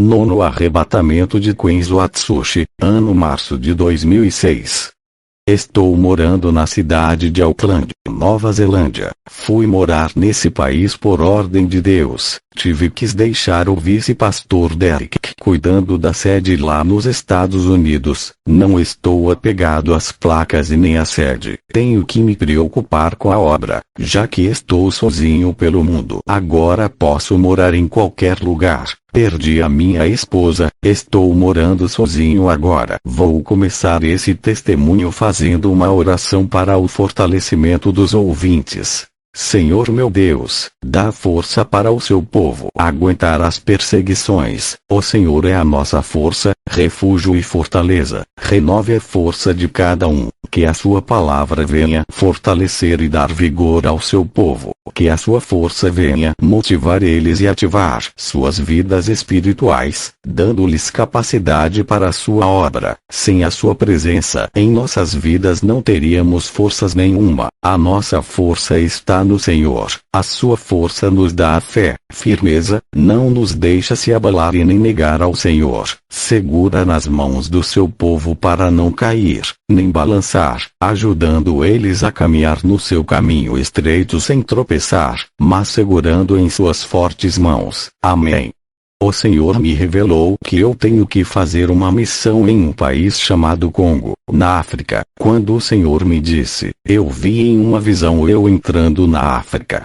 Nono arrebatamento de Kenzo Atsushi, ano março de 2006. Estou morando na cidade de Auckland, Nova Zelândia. Fui morar nesse país por ordem de Deus. Tive que deixar o vice-pastor Derek cuidando da sede lá nos Estados Unidos. Não estou apegado às placas e nem à sede. Tenho que me preocupar com a obra, já que estou sozinho pelo mundo. Agora posso morar em qualquer lugar. Perdi a minha esposa, estou morando sozinho agora. Vou começar esse testemunho fazendo uma oração para o fortalecimento dos ouvintes. Senhor meu Deus, dá força para o seu povo aguentar as perseguições. O Senhor é a nossa força, refúgio e fortaleza. Renove a força de cada um. Que a sua palavra venha fortalecer e dar vigor ao seu povo. Que a sua força venha motivar eles e ativar suas vidas espirituais, dando-lhes capacidade para a sua obra. Sem a sua presença em nossas vidas não teríamos forças nenhuma. A nossa força está no Senhor. A sua força nos dá a fé, firmeza, não nos deixa se abalar e nem negar ao Senhor. Segura nas mãos do seu povo para não cair, nem balançar, ajudando eles a caminhar no seu caminho estreito sem tropeçar, mas segurando em suas fortes mãos. Amém. O Senhor me revelou que eu tenho que fazer uma missão em um país chamado Congo, na África. Quando o Senhor me disse, eu vi em uma visão eu entrando na África.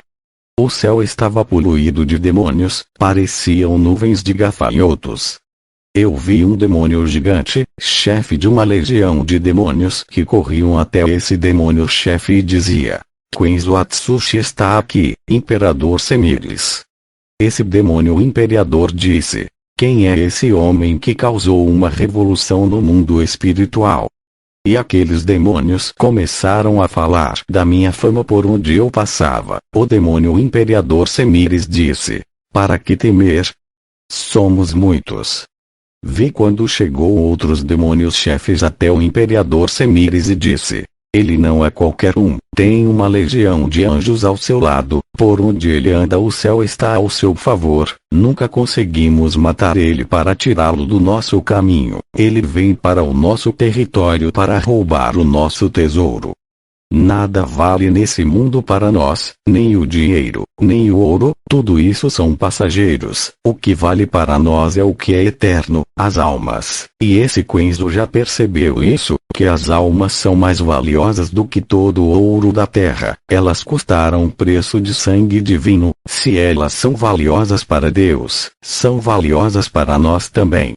O céu estava poluído de demônios, pareciam nuvens de gafanhotos. Eu vi um demônio gigante, chefe de uma legião de demônios que corriam até esse demônio-chefe e dizia: Kenzo Atsushi está aqui, Imperador Semires. Esse demônio imperador disse: quem é esse homem que causou uma revolução no mundo espiritual? E aqueles demônios começaram a falar da minha fama por onde eu passava. O demônio imperador Semires disse: para que temer? Somos muitos. Vi quando chegou outros demônios chefes até o imperador Semires e disse: ele não é qualquer um, tem uma legião de anjos ao seu lado, por onde ele anda o céu está ao seu favor, nunca conseguimos matar ele para tirá-lo do nosso caminho, ele vem para o nosso território para roubar o nosso tesouro. Nada vale nesse mundo para nós, nem o dinheiro, nem o ouro, tudo isso são passageiros. O que vale para nós é o que é eterno, as almas. E esse Kenzo já percebeu isso, que as almas são mais valiosas do que todo o ouro da terra. Elas custaram preço de sangue divino. Se elas são valiosas para Deus, são valiosas para nós também.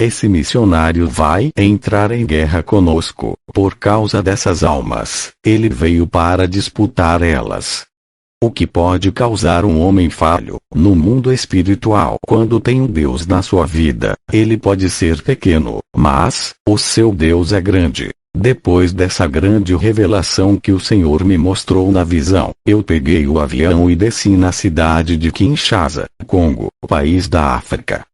Esse missionário vai entrar em guerra conosco, por causa dessas almas. Ele veio para disputar elas. O que pode causar um homem falho, no mundo espiritual? Quando tem um Deus na sua vida, ele pode ser pequeno, mas, o seu Deus é grande. Depois dessa grande revelação que o Senhor me mostrou na visão, eu peguei o avião e desci na cidade de Kinshasa, Congo, país da África.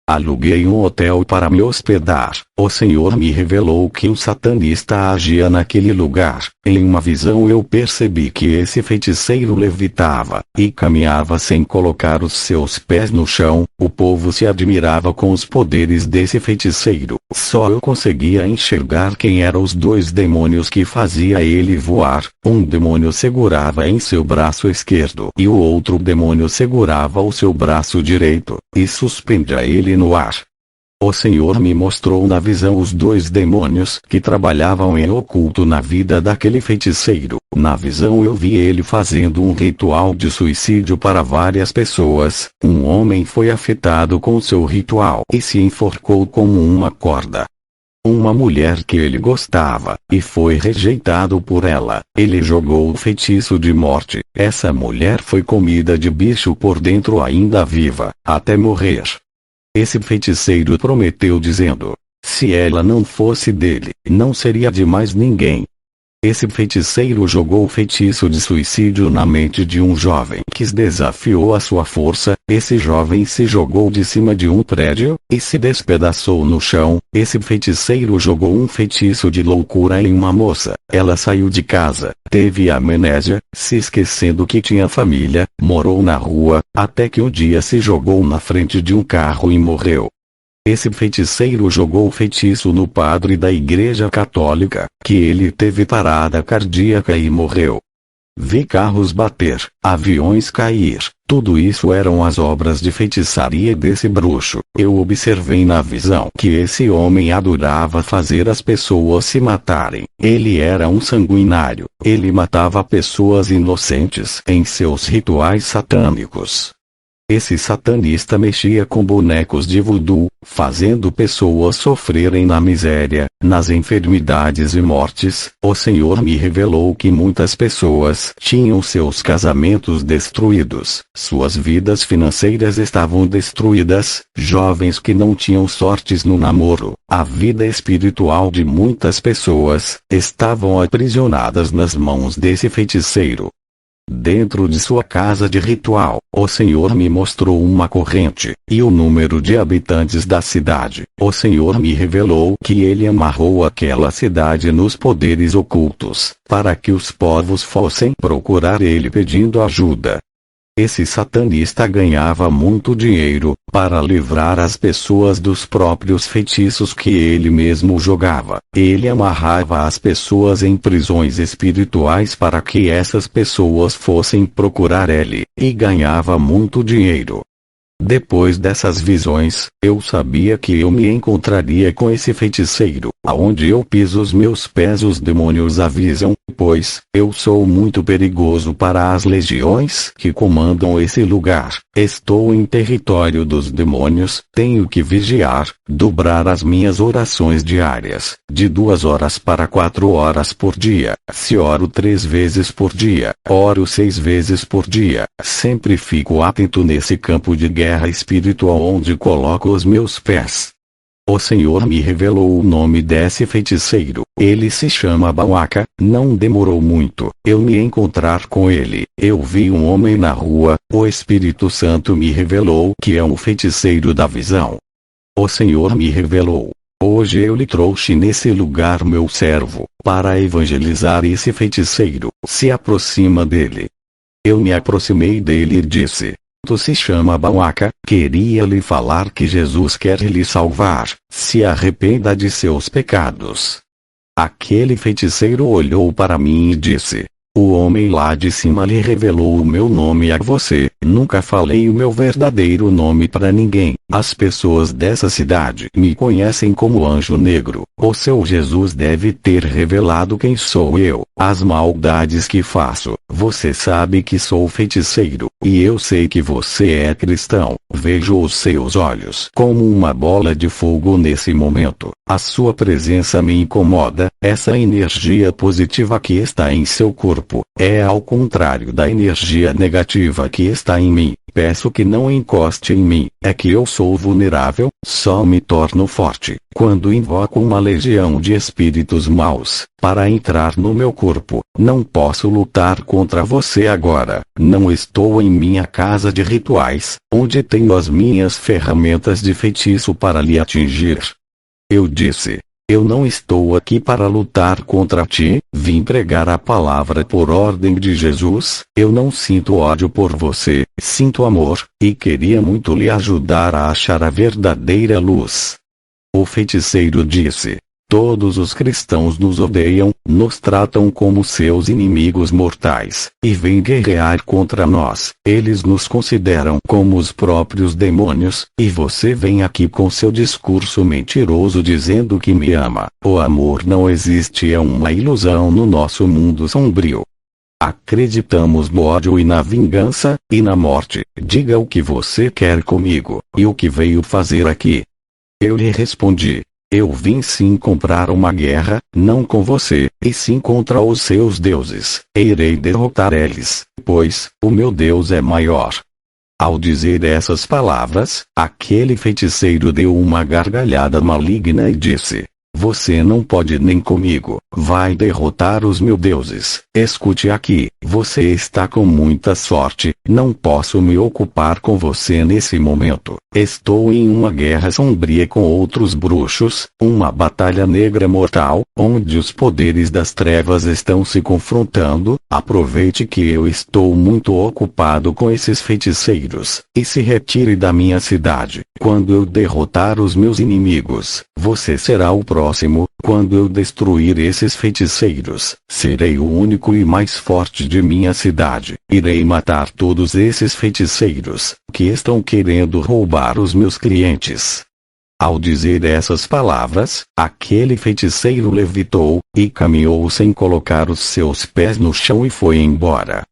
Aluguei um hotel para me hospedar. O Senhor me revelou que um satanista agia naquele lugar. Em uma visão eu percebi que esse feiticeiro levitava, e caminhava sem colocar os seus pés no chão. O povo se admirava com os poderes desse feiticeiro. Só eu conseguia enxergar quem eram os dois demônios que fazia ele voar. Um demônio segurava em seu braço esquerdo e o outro demônio segurava o seu braço direito, e suspendia ele no ar. O Senhor me mostrou na visão os dois demônios que trabalhavam em oculto na vida daquele feiticeiro. Na visão eu vi ele fazendo um ritual de suicídio para várias pessoas. Um homem foi afetado com seu ritual e se enforcou como uma corda. Uma mulher que ele gostava, e foi rejeitado por ela. Ele jogou o feitiço de morte. Essa mulher foi comida de bicho por dentro ainda viva, até morrer. Esse feiticeiro prometeu dizendo: se ela não fosse dele, não seria de mais ninguém. Esse feiticeiro jogou o feitiço de suicídio na mente de um jovem que desafiou a sua força. Esse jovem se jogou de cima de um prédio, e se despedaçou no chão. Esse feiticeiro jogou um feitiço de loucura em uma moça. Ela saiu de casa, teve amnésia, se esquecendo que tinha família, morou na rua, até que um dia se jogou na frente de um carro e morreu. Esse feiticeiro jogou o feitiço no padre da Igreja Católica, que ele teve parada cardíaca e morreu. Vi carros bater, aviões cair, tudo isso eram as obras de feitiçaria desse bruxo. Eu observei na visão que esse homem adorava fazer as pessoas se matarem. Ele era um sanguinário, ele matava pessoas inocentes em seus rituais satânicos. Esse satanista mexia com bonecos de voodoo, fazendo pessoas sofrerem na miséria, nas enfermidades e mortes. O Senhor me revelou que muitas pessoas tinham seus casamentos destruídos, suas vidas financeiras estavam destruídas, jovens que não tinham sortes no namoro. A vida espiritual de muitas pessoas estavam aprisionadas nas mãos desse feiticeiro. Dentro de sua casa de ritual, o Senhor me mostrou uma corrente, e o número de habitantes da cidade. O Senhor me revelou que ele amarrou aquela cidade nos poderes ocultos, para que os povos fossem procurar ele pedindo ajuda. Esse satanista ganhava muito dinheiro, para livrar as pessoas dos próprios feitiços que ele mesmo jogava. Ele amarrava as pessoas em prisões espirituais para que essas pessoas fossem procurar ele, e ganhava muito dinheiro. Depois dessas visões, eu sabia que eu me encontraria com esse feiticeiro. Aonde eu piso os meus pés os demônios avisam, pois eu sou muito perigoso para as legiões que comandam esse lugar. Estou em território dos demônios, tenho que vigiar, dobrar as minhas orações diárias, de 2 horas para 4 horas por dia. Se oro 3 vezes por dia, oro 6 vezes por dia. Sempre fico atento nesse campo de guerra espiritual onde coloco os meus pés. O Senhor me revelou o nome desse feiticeiro. Ele se chama Bauaca. Não demorou muito eu me encontrar com ele. Eu vi um homem na rua. O Espírito Santo me revelou que é um feiticeiro da visão. O Senhor me revelou. Hoje eu lhe trouxe nesse lugar meu servo, para evangelizar esse feiticeiro. Se aproxima dele. Eu me aproximei dele e disse: Tu se chama Bauaca, queria lhe falar que Jesus quer lhe salvar, se arrependa de seus pecados. Aquele feiticeiro olhou para mim e disse: O homem lá de cima lhe revelou o meu nome a você. Nunca falei o meu verdadeiro nome para ninguém. As pessoas dessa cidade me conhecem como Anjo Negro. O seu Jesus deve ter revelado quem sou eu, as maldades que faço. Você sabe que sou feiticeiro, e eu sei que você é cristão. Vejo os seus olhos como uma bola de fogo nesse momento. A sua presença me incomoda. Essa energia positiva que está em seu corpo é ao contrário da energia negativa que está em mim. Peço que não encoste em mim. É que eu sou vulnerável, só me torno forte quando invoco uma legião de espíritos maus para entrar no meu corpo. Não posso lutar contra você agora. Não estou em minha casa de rituais, onde tenho as minhas ferramentas de feitiço para lhe atingir. Eu disse: Eu não estou aqui para lutar contra ti, vim pregar a palavra por ordem de Jesus. Eu não sinto ódio por você, sinto amor, e queria muito lhe ajudar a achar a verdadeira luz. O feiticeiro disse: Todos os cristãos nos odeiam, nos tratam como seus inimigos mortais, e vêm guerrear contra nós. Eles nos consideram como os próprios demônios, e você vem aqui com seu discurso mentiroso dizendo que me ama. O amor não existe, é uma ilusão no nosso mundo sombrio. Acreditamos no ódio e na vingança, e na morte. Diga o que você quer comigo, e o que veio fazer aqui. Eu lhe respondi: Eu vim sim comprar uma guerra, não com você, e sim contra os seus deuses. E irei derrotar eles, pois o meu Deus é maior. Ao dizer essas palavras, aquele feiticeiro deu uma gargalhada maligna e disse: Você não pode nem comigo, vai derrotar os meus deuses. Escute aqui, você está com muita sorte, Não posso me ocupar com você nesse momento. Estou em uma guerra sombria com outros bruxos, uma batalha negra mortal, onde os poderes das trevas estão se confrontando. Aproveite que eu estou muito ocupado com esses feiticeiros, e se retire da minha cidade. Quando eu derrotar os meus inimigos, você será o próximo. Quando eu destruir esses feiticeiros, serei o único e mais forte de minha cidade. Irei matar todos esses feiticeiros, que estão querendo roubar os meus clientes. Ao dizer essas palavras, aquele feiticeiro levitou, e caminhou sem colocar os seus pés no chão e foi embora.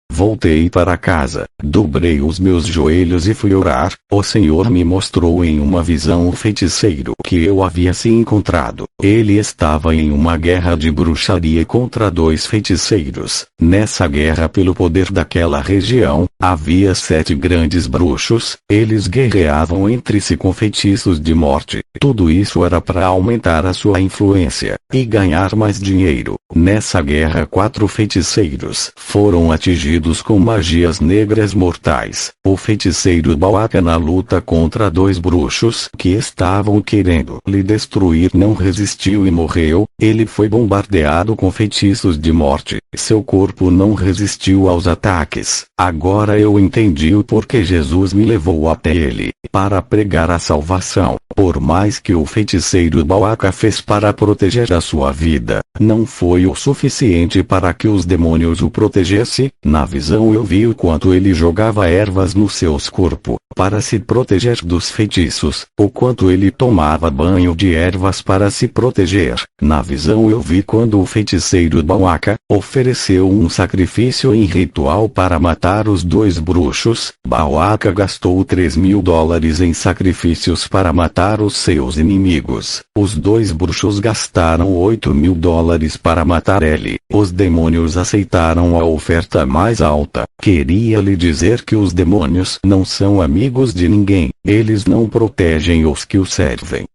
Voltei para casa, dobrei os meus joelhos e fui orar. O Senhor me mostrou em uma visão o feiticeiro que eu havia se encontrado. Ele estava em uma guerra de bruxaria contra 2 feiticeiros. Nessa guerra, pelo poder daquela região, havia 7 grandes bruxos. Eles guerreavam entre si com feitiços de morte. Tudo isso era para aumentar a sua influência e ganhar mais dinheiro. Nessa guerra, 4 feiticeiros foram atingidos com magias negras mortais. O feiticeiro Bauaca, na luta contra 2 bruxos que estavam querendo lhe destruir, não resistiu e morreu. Ele foi bombardeado com feitiços de morte. Seu corpo não resistiu aos ataques. Agora eu entendi o porquê Jesus me levou até ele, para pregar a salvação. Por mais que o feiticeiro Bauaca fez para proteger a sua vida, não foi o suficiente para que os demônios o protegessem. Na visão eu vi o quanto ele jogava ervas no seu corpo, para se proteger dos feitiços, o quanto ele tomava banho de ervas para se proteger. Na visão eu vi quando o feiticeiro Bauaca ofereceu um sacrifício em ritual para matar os 2 bruxos. Bauaca gastou $3.000 em sacrifícios para matar os seus inimigos. Os 2 bruxos gastaram $8.000 para matar ele. Os demônios aceitaram a oferta mais alta. Queria lhe dizer que os demônios não são amigos de ninguém. Eles não protegem os que os servem.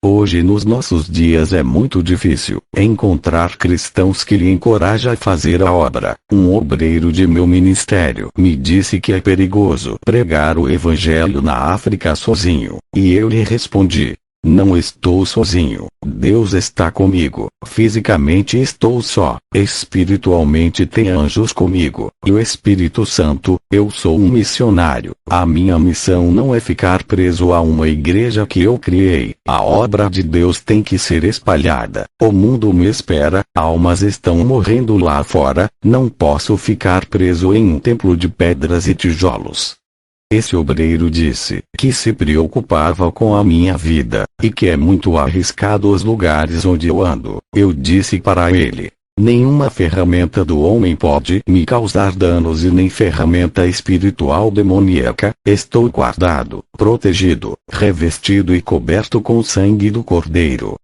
Hoje, nos nossos dias, é muito difícil encontrar cristãos que lhe encorajam a fazer a obra. Um obreiro de meu ministério me disse que é perigoso pregar o evangelho na África sozinho, e eu lhe respondi: não estou sozinho. Deus está comigo. Fisicamente estou só. Espiritualmente tem anjos comigo. E o Espírito Santo. Eu sou um missionário. A minha missão não é ficar preso a uma igreja que eu criei. A obra de Deus tem que ser espalhada. O mundo me espera. Almas estão morrendo lá fora. Não posso ficar preso em um templo de pedras e tijolos. Esse obreiro disse que se preocupava com a minha vida, e que é muito arriscado os lugares onde eu ando. Eu disse para ele: nenhuma ferramenta do homem pode me causar danos, e nem ferramenta espiritual demoníaca. Estou guardado, protegido, revestido e coberto com o sangue do Cordeiro.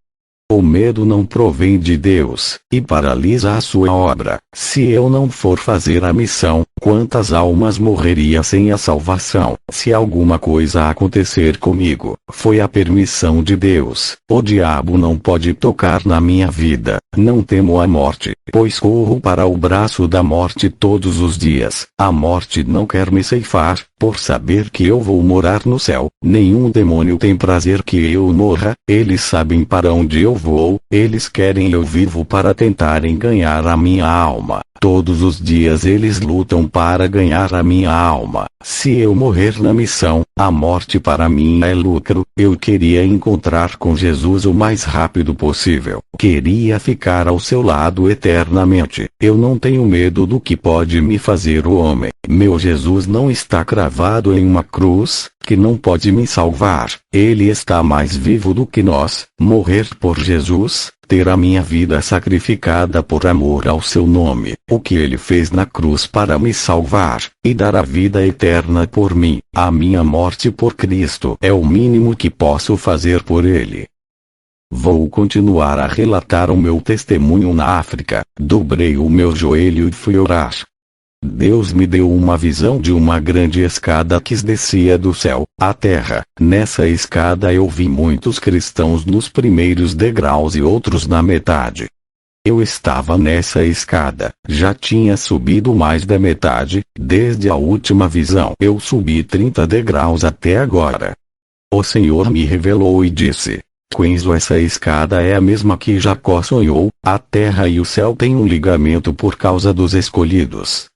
O medo não provém de Deus, e paralisa a sua obra. Se eu não for fazer a missão, quantas almas morreriam sem a salvação? Se alguma coisa acontecer comigo, foi a permissão de Deus. O diabo não pode tocar na minha vida. Não temo a morte, pois corro para o braço da morte todos os dias. A morte não quer me ceifar, por saber que eu vou morar no céu. Nenhum demônio tem prazer que eu morra. Eles sabem para onde eu vou. Eles querem eu vivo para tentarem ganhar a minha alma. Todos os dias eles lutam para ganhar a minha alma. Se eu morrer na missão, a morte para mim é lucro. Eu queria encontrar com Jesus o mais rápido possível. Queria ficar ao seu lado eternamente. Eu não tenho medo do que pode me fazer o homem. Meu Jesus não está cravado em uma cruz, que não pode me salvar. Ele está mais vivo do que nós. Morrer por Jesus, ter a minha vida sacrificada por amor ao seu nome, o que ele fez na cruz para me salvar, e dar a vida eterna por mim, a minha morte por Cristo é o mínimo que posso fazer por ele. Vou continuar a relatar o meu testemunho na África. Dobrei o meu joelho e fui orar. Deus me deu uma visão de uma grande escada que descia do céu à terra. Nessa escada eu vi muitos cristãos nos primeiros degraus e outros na metade. Eu estava nessa escada, já tinha subido mais da metade, desde a última visão. Eu subi 30 degraus até agora. O Senhor me revelou e disse: Quenzo, essa escada é a mesma que Jacó sonhou, a terra e o céu têm um ligamento por causa dos escolhidos.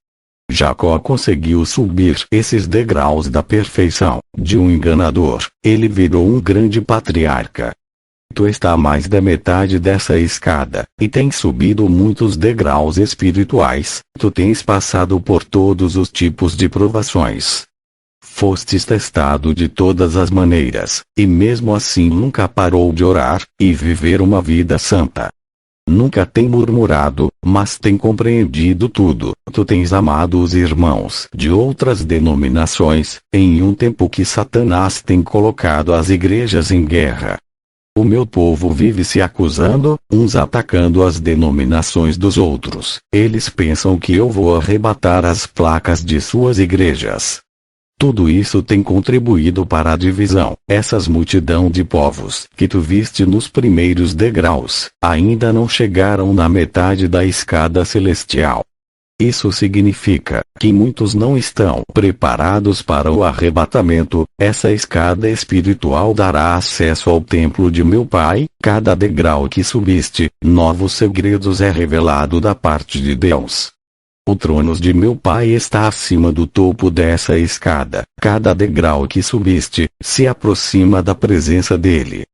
Jacó conseguiu subir esses degraus da perfeição, de um enganador, ele virou um grande patriarca. Tu está a mais da metade dessa escada, e tens subido muitos degraus espirituais, tu tens passado por todos os tipos de provações. Fostes testado de todas as maneiras, e mesmo assim nunca parou de orar, e viver uma vida santa. Nunca tem murmurado, mas tem compreendido tudo. Tu tens amado os irmãos de outras denominações, em um tempo que Satanás tem colocado as igrejas em guerra. O meu povo vive se acusando, uns atacando as denominações dos outros. Eles pensam que eu vou arrebatar as placas de suas igrejas. Tudo isso tem contribuído para a divisão. Essas multidão de povos que tu viste nos primeiros degraus, ainda não chegaram na metade da escada celestial. Isso significa que muitos não estão preparados para o arrebatamento. Essa escada espiritual dará acesso ao templo de meu Pai. Cada degrau que subiste, novos segredos é revelado da parte de Deus. O trono de meu Pai está acima do topo dessa escada. Cada degrau que subiste, se aproxima da presença dele.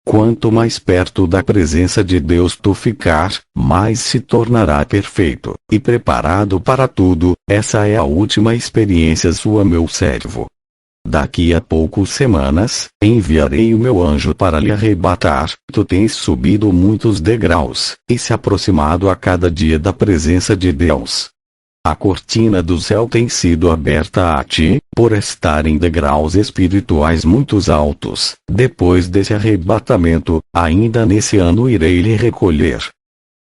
Quanto mais perto da presença de Deus tu ficar, mais se tornará perfeito, e preparado para tudo. Essa é a última experiência sua, meu servo. Daqui a poucas semanas, enviarei o meu anjo para lhe arrebatar. Tu tens subido muitos degraus, e se aproximado a cada dia da presença de Deus. A cortina do céu tem sido aberta a ti, por estar em degraus espirituais muito altos. Depois desse arrebatamento, ainda nesse ano irei lhe recolher.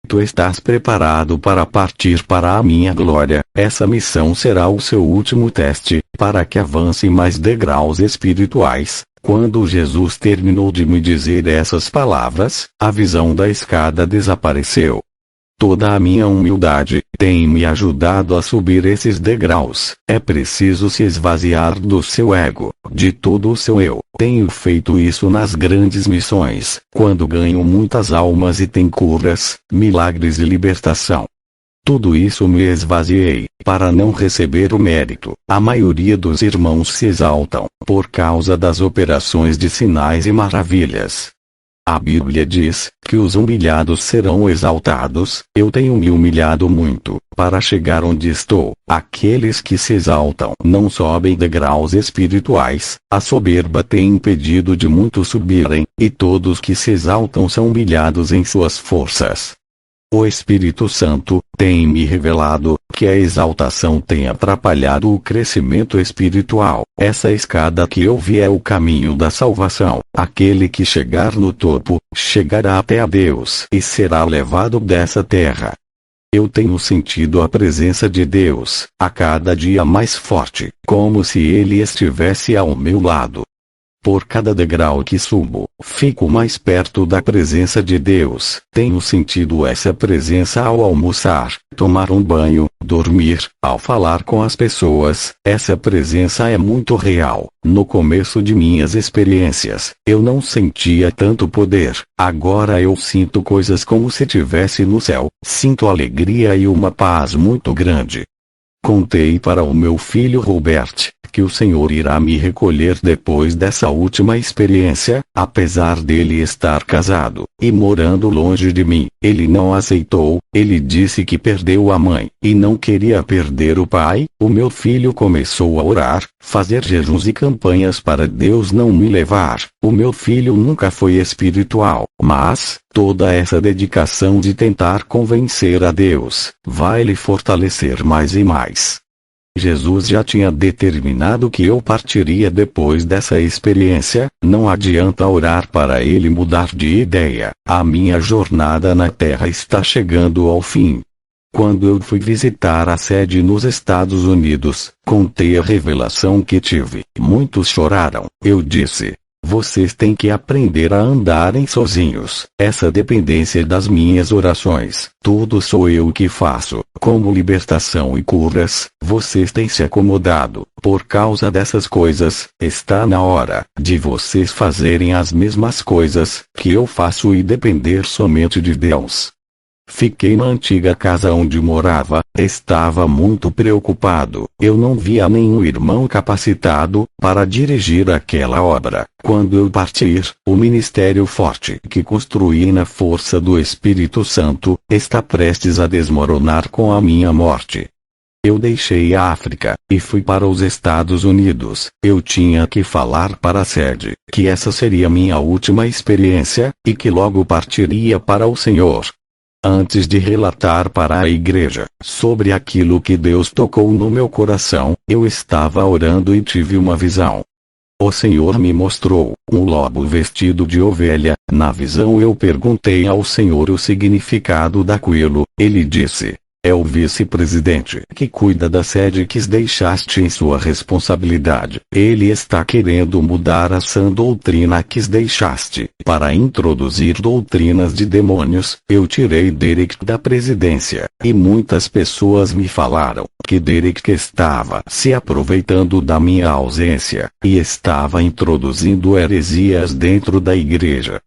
Tu estás preparado para partir para a minha glória. Essa missão será o seu último teste, para que avance mais degraus espirituais. Quando Jesus terminou de me dizer essas palavras, a visão da escada desapareceu. Toda a minha humildade tem me ajudado a subir esses degraus. É preciso se esvaziar do seu ego, de todo o seu eu. Tenho feito isso nas grandes missões, quando ganho muitas almas e tem curas, milagres e libertação. Tudo isso me esvaziei, para não receber o mérito. A maioria dos irmãos se exaltam, por causa das operações de sinais e maravilhas. A Bíblia diz que os humilhados serão exaltados. Eu tenho me humilhado muito, para chegar onde estou. Aqueles que se exaltam não sobem degraus espirituais. A soberba tem impedido de muitos subirem, e todos que se exaltam são humilhados em suas forças. O Espírito Santo tem me revelado que a exaltação tem atrapalhado o crescimento espiritual. Essa escada que eu vi é o caminho da salvação. Aquele que chegar no topo, chegará até a Deus e será levado dessa terra. Eu tenho sentido a presença de Deus, a cada dia mais forte, como se Ele estivesse ao meu lado. Por cada degrau que subo, fico mais perto da presença de Deus. Tenho sentido essa presença ao almoçar, tomar um banho, dormir, ao falar com as pessoas. Essa presença é muito real. No começo de minhas experiências, eu não sentia tanto poder. Agora eu sinto coisas como se estivesse no céu. Sinto alegria e uma paz muito grande. Contei para o meu filho Robert que o Senhor irá me recolher depois dessa última experiência. Apesar dele estar casado e morando longe de mim, ele não aceitou. Ele disse que perdeu a mãe e não queria perder o pai. O meu filho começou a orar, fazer jejuns e campanhas para Deus não me levar. O meu filho nunca foi espiritual, mas toda essa dedicação de tentar convencer a Deus vai lhe fortalecer mais e mais. Jesus já tinha determinado que eu partiria depois dessa experiência. Não adianta orar para ele mudar de ideia. A minha jornada na Terra está chegando ao fim. Quando eu fui visitar a sede nos Estados Unidos, contei a revelação que tive. Muitos choraram. Eu disse: Vocês têm que aprender a andarem sozinhos. Essa dependência das minhas orações, tudo sou eu que faço, como libertação e curas. Vocês têm se acomodado. Por causa dessas coisas, está na hora de vocês fazerem as mesmas coisas que eu faço e depender somente de Deus. Fiquei na antiga casa onde morava, estava muito preocupado. Eu não via nenhum irmão capacitado para dirigir aquela obra. Quando eu partir, o ministério forte que construí na força do Espírito Santo está prestes a desmoronar com a minha morte. Eu deixei a África e fui para os Estados Unidos. Eu tinha que falar para a sede que essa seria minha última experiência e que logo partiria para o Senhor. Antes de relatar para a igreja sobre aquilo que Deus tocou no meu coração, eu estava orando e tive uma visão. O Senhor me mostrou um lobo vestido de ovelha. Na visão eu perguntei ao Senhor o significado daquilo. Ele disse: é o vice-presidente que cuida da sede que deixaste em sua responsabilidade. Ele está querendo mudar a sã doutrina que deixaste, para introduzir doutrinas de demônios. Eu tirei Derek da presidência, e muitas pessoas me falaram que Derek estava se aproveitando da minha ausência, e estava introduzindo heresias dentro da igreja.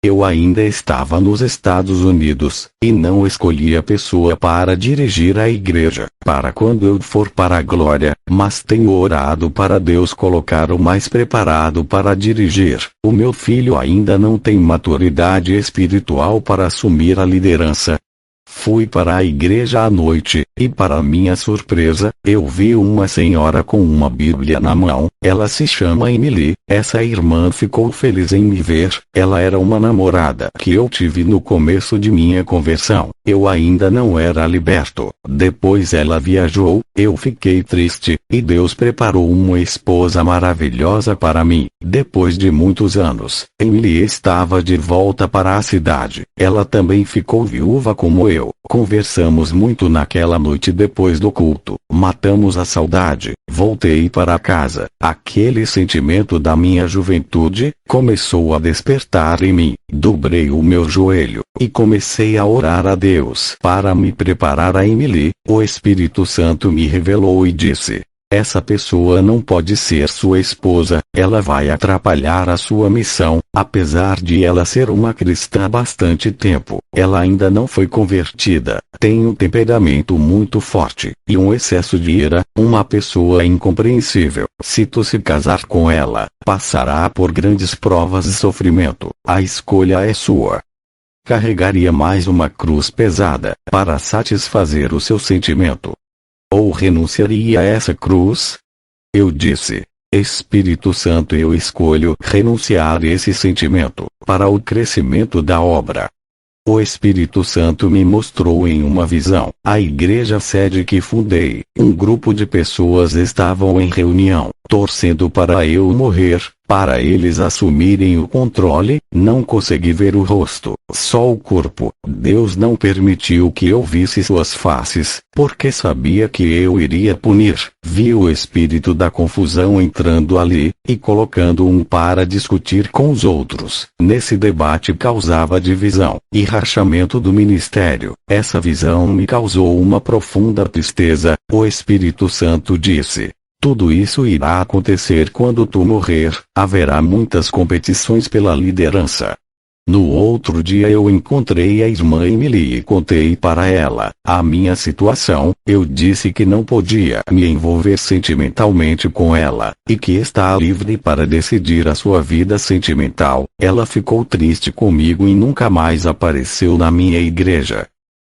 Eu ainda estava nos Estados Unidos, e não escolhi a pessoa para dirigir a igreja, para quando eu for para a glória, mas tenho orado para Deus colocar o mais preparado para dirigir. O meu filho ainda não tem maturidade espiritual para assumir a liderança. Fui para a igreja à noite, e para minha surpresa, eu vi uma senhora com uma Bíblia na mão. Ela se chama Emily. Essa irmã ficou feliz em me ver. Ela era uma namorada que eu tive no começo de minha conversão. Eu ainda não era liberto. Depois ela viajou, eu fiquei triste, e Deus preparou uma esposa maravilhosa para mim. Depois de muitos anos, Emily estava de volta para a cidade. Ela também ficou viúva como eu. Conversamos muito naquela noite depois do culto. Matamos a saudade. Voltei para casa. Aquele sentimento da minha juventude começou a despertar em mim. Dobrei o meu joelho e comecei a orar a Deus para me preparar a Emily. O Espírito Santo me revelou e disse: essa pessoa não pode ser sua esposa, ela vai atrapalhar a sua missão. Apesar de ela ser uma cristã há bastante tempo, ela ainda não foi convertida, tem um temperamento muito forte, e um excesso de ira, uma pessoa incompreensível. Se tu se casar com ela, passará por grandes provas e sofrimento. A escolha é sua. Carregaria mais uma cruz pesada, para satisfazer o seu sentimento. Ou renunciaria a essa cruz? Eu disse: Espírito Santo, eu escolho renunciar a esse sentimento, para o crescimento da obra. O Espírito Santo me mostrou em uma visão, a igreja sede que fundei. Um grupo de pessoas estavam em reunião, torcendo para eu morrer, para eles assumirem o controle. Não consegui ver o rosto, só o corpo. Deus não permitiu que eu visse suas faces, porque sabia que eu iria punir. Vi o espírito da confusão entrando ali, e colocando um para discutir com os outros. Nesse debate causava divisão e rachamento do ministério. Essa visão me causou uma profunda tristeza. O Espírito Santo disse: tudo isso irá acontecer quando tu morrer. Haverá muitas competições pela liderança. No outro dia eu encontrei a irmã Emily e contei para ela a minha situação. Eu disse que não podia me envolver sentimentalmente com ela, e que está livre para decidir a sua vida sentimental. Ela ficou triste comigo e nunca mais apareceu na minha igreja.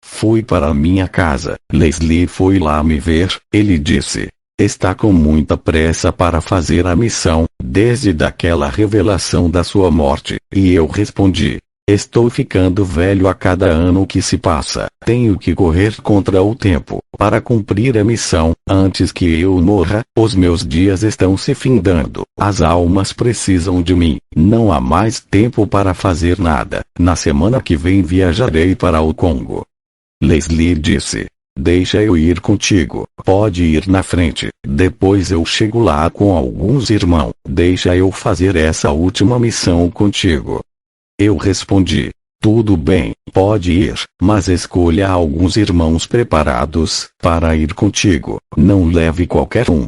Fui para minha casa. Leslie foi lá me ver. Ele disse: está com muita pressa para fazer a missão, desde daquela revelação da sua morte. E eu respondi: estou ficando velho a cada ano que se passa. Tenho que correr contra o tempo, para cumprir a missão, antes que eu morra. Os meus dias estão se findando. As almas precisam de mim. Não há mais tempo para fazer nada. Na semana que vem viajarei para o Congo. Leslie disse: Deixa eu ir contigo. Pode ir na frente. Depois eu chego lá com alguns irmãos. Deixa eu fazer essa última missão contigo. Eu respondi. Tudo bem, pode ir, mas escolha alguns irmãos preparados para ir contigo. Não leve qualquer um.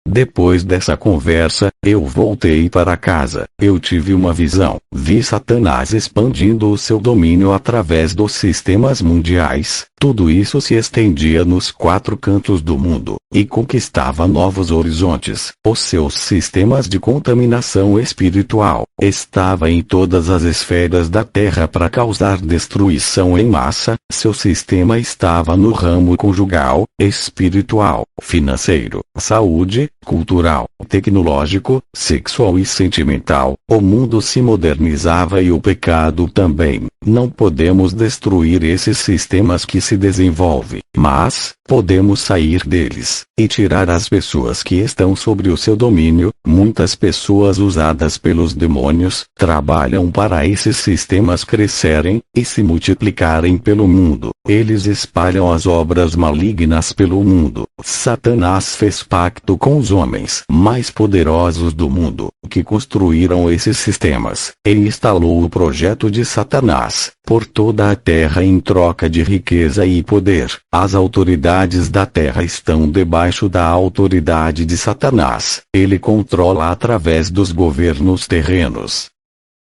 Depois dessa conversa, eu voltei para casa. Eu tive uma visão. Vi Satanás expandindo o seu domínio através dos sistemas mundiais. Tudo isso se estendia nos 4 cantos do mundo, e conquistava novos horizontes. Os seus sistemas de contaminação espiritual estava em todas as esferas da Terra para causar destruição em massa. Seu sistema estava no ramo conjugal, espiritual, financeiro, saúde, cultural, tecnológico, sexual e sentimental. O mundo se modernizava e o pecado também. Não podemos destruir esses sistemas que se desenvolvem, mas podemos sair deles e tirar as pessoas que estão sobre o seu domínio. Muitas pessoas usadas pelos demônios trabalham para esses sistemas crescerem e se multiplicarem pelo mundo. Eles espalham as obras malignas pelo mundo. Satanás fez pacto com os homens mais poderosos do mundo, que construíram esses sistemas, e instalou o projeto de Satanás por toda a terra em troca de riqueza e poder. As autoridades da terra estão debaixo da autoridade de Satanás. Ele controla através dos governos terrenos.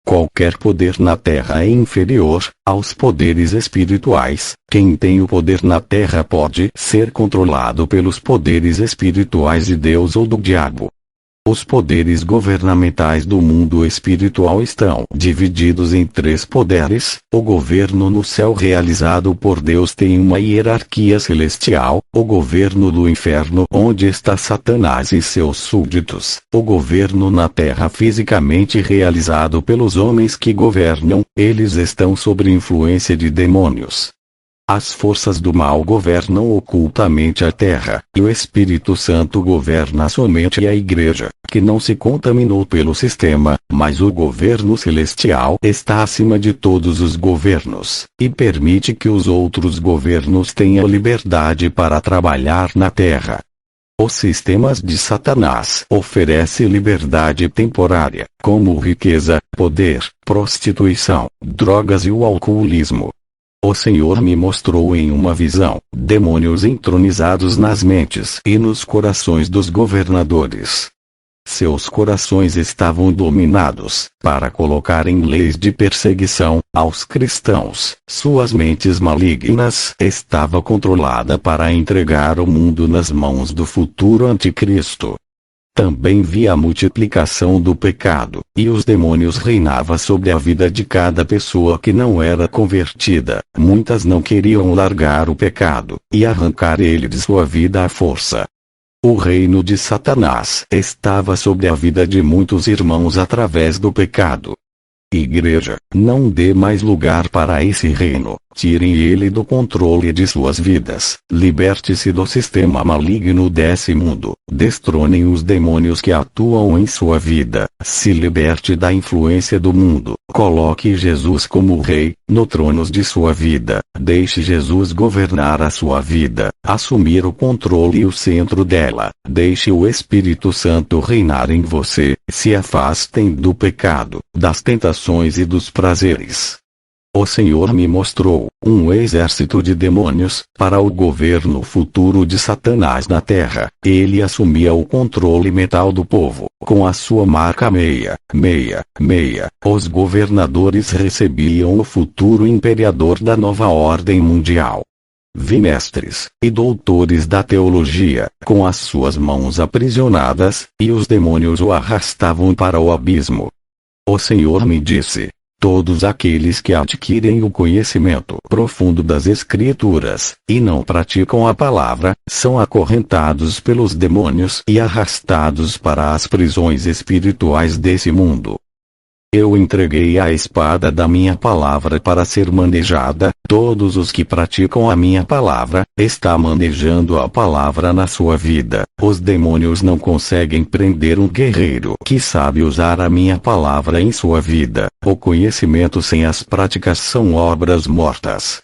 Qualquer poder na Terra é inferior aos poderes espirituais. Quem tem o poder na Terra pode ser controlado pelos poderes espirituais de Deus ou do diabo. Os poderes governamentais do mundo espiritual estão divididos em 3 poderes. O governo no céu realizado por Deus tem uma hierarquia celestial. O governo do inferno, onde está Satanás e seus súditos. O governo na terra fisicamente realizado pelos homens que governam. Eles estão sob influência de demônios. As forças do mal governam ocultamente a terra, e o Espírito Santo governa somente a igreja, que não se contaminou pelo sistema, mas o governo celestial está acima de todos os governos, e permite que os outros governos tenham liberdade para trabalhar na terra. Os sistemas de Satanás oferecem liberdade temporária, como riqueza, poder, prostituição, drogas e o alcoolismo. O Senhor me mostrou em uma visão, demônios entronizados nas mentes e nos corações dos governadores. Seus corações estavam dominados, para colocarem leis de perseguição aos cristãos. Suas mentes malignas estavam controladas para entregar o mundo nas mãos do futuro anticristo. Também vi a multiplicação do pecado, e os demônios reinavam sobre a vida de cada pessoa que não era convertida. Muitas não queriam largar o pecado, e arrancar ele de sua vida à força. O reino de Satanás estava sobre a vida de muitos irmãos através do pecado. Igreja, não dê mais lugar para esse reino. Tirem ele do controle de suas vidas. Liberte-se do sistema maligno desse mundo. Destronem os demônios que atuam em sua vida. Se liberte da influência do mundo. Coloque Jesus como rei, no trono de sua vida. Deixe Jesus governar a sua vida. Assumir o controle e o centro dela. Deixe o Espírito Santo reinar em você. Se afastem do pecado, das tentações e dos prazeres. O Senhor me mostrou um exército de demônios para o governo futuro de Satanás na terra. Ele assumia o controle mental do povo, com a sua marca 666. Os governadores recebiam o futuro imperador da nova ordem mundial. Vi mestres e doutores da teologia, com as suas mãos aprisionadas, e os demônios o arrastavam para o abismo. O Senhor me disse: todos aqueles que adquirem o conhecimento profundo das Escrituras, e não praticam a palavra, são acorrentados pelos demônios e arrastados para as prisões espirituais desse mundo. Eu entreguei a espada da minha palavra para ser manejada. Todos os que praticam a minha palavra, está manejando a palavra na sua vida. Os demônios não conseguem prender um guerreiro que sabe usar a minha palavra em sua vida. O conhecimento sem as práticas são obras mortas.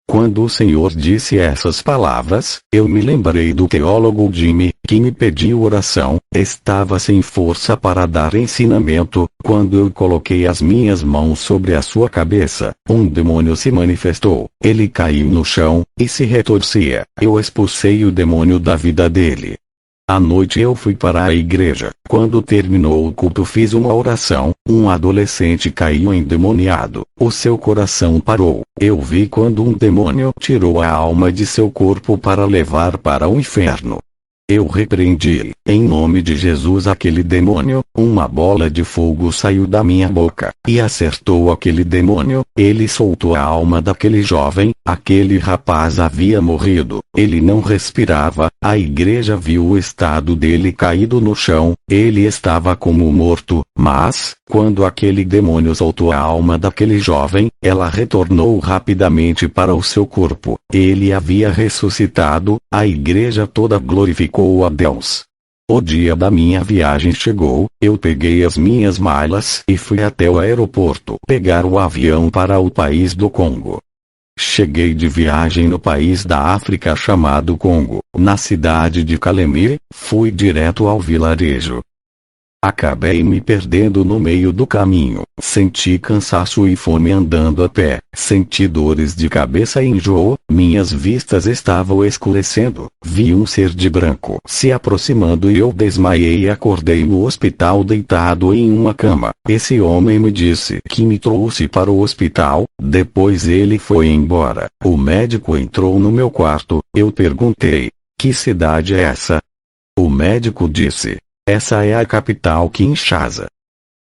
Quando o Senhor disse essas palavras, eu me lembrei do teólogo Jimmy, que me pediu oração. Estava sem força para dar ensinamento. Quando eu coloquei as minhas mãos sobre a sua cabeça, um demônio se manifestou. Ele caiu no chão, e se retorcia. Eu expulsei o demônio da vida dele. À noite eu fui para a igreja. Quando terminou o culto fiz uma oração. Um adolescente caiu endemoniado. O seu coração parou. Eu vi quando um demônio tirou a alma de seu corpo para levar para o inferno. Eu repreendi, em nome de Jesus, aquele demônio. Uma bola de fogo saiu da minha boca, e acertou aquele demônio. Ele soltou a alma daquele jovem. Aquele rapaz havia morrido. Ele não respirava. A igreja viu o estado dele caído no chão. Ele estava como morto. Mas, quando aquele demônio soltou a alma daquele jovem, ela retornou rapidamente para o seu corpo. Ele havia ressuscitado. A igreja toda glorificou a Deus. O dia da minha viagem chegou. Eu peguei as minhas malas e fui até o aeroporto pegar o avião para o país do Congo. Cheguei de viagem no país da África chamado Congo, na cidade de Kalemie. Fui direto ao vilarejo. Acabei me perdendo no meio do caminho. Senti cansaço e fome andando a pé. Senti dores de cabeça e enjoo. Minhas vistas estavam escurecendo. Vi um ser de branco se aproximando e eu desmaiei e acordei no hospital deitado em uma cama. Esse homem me disse que me trouxe para o hospital. Depois ele foi embora. O médico entrou no meu quarto. Eu perguntei: que cidade é essa? O médico disse: essa é a capital, Kinshasa.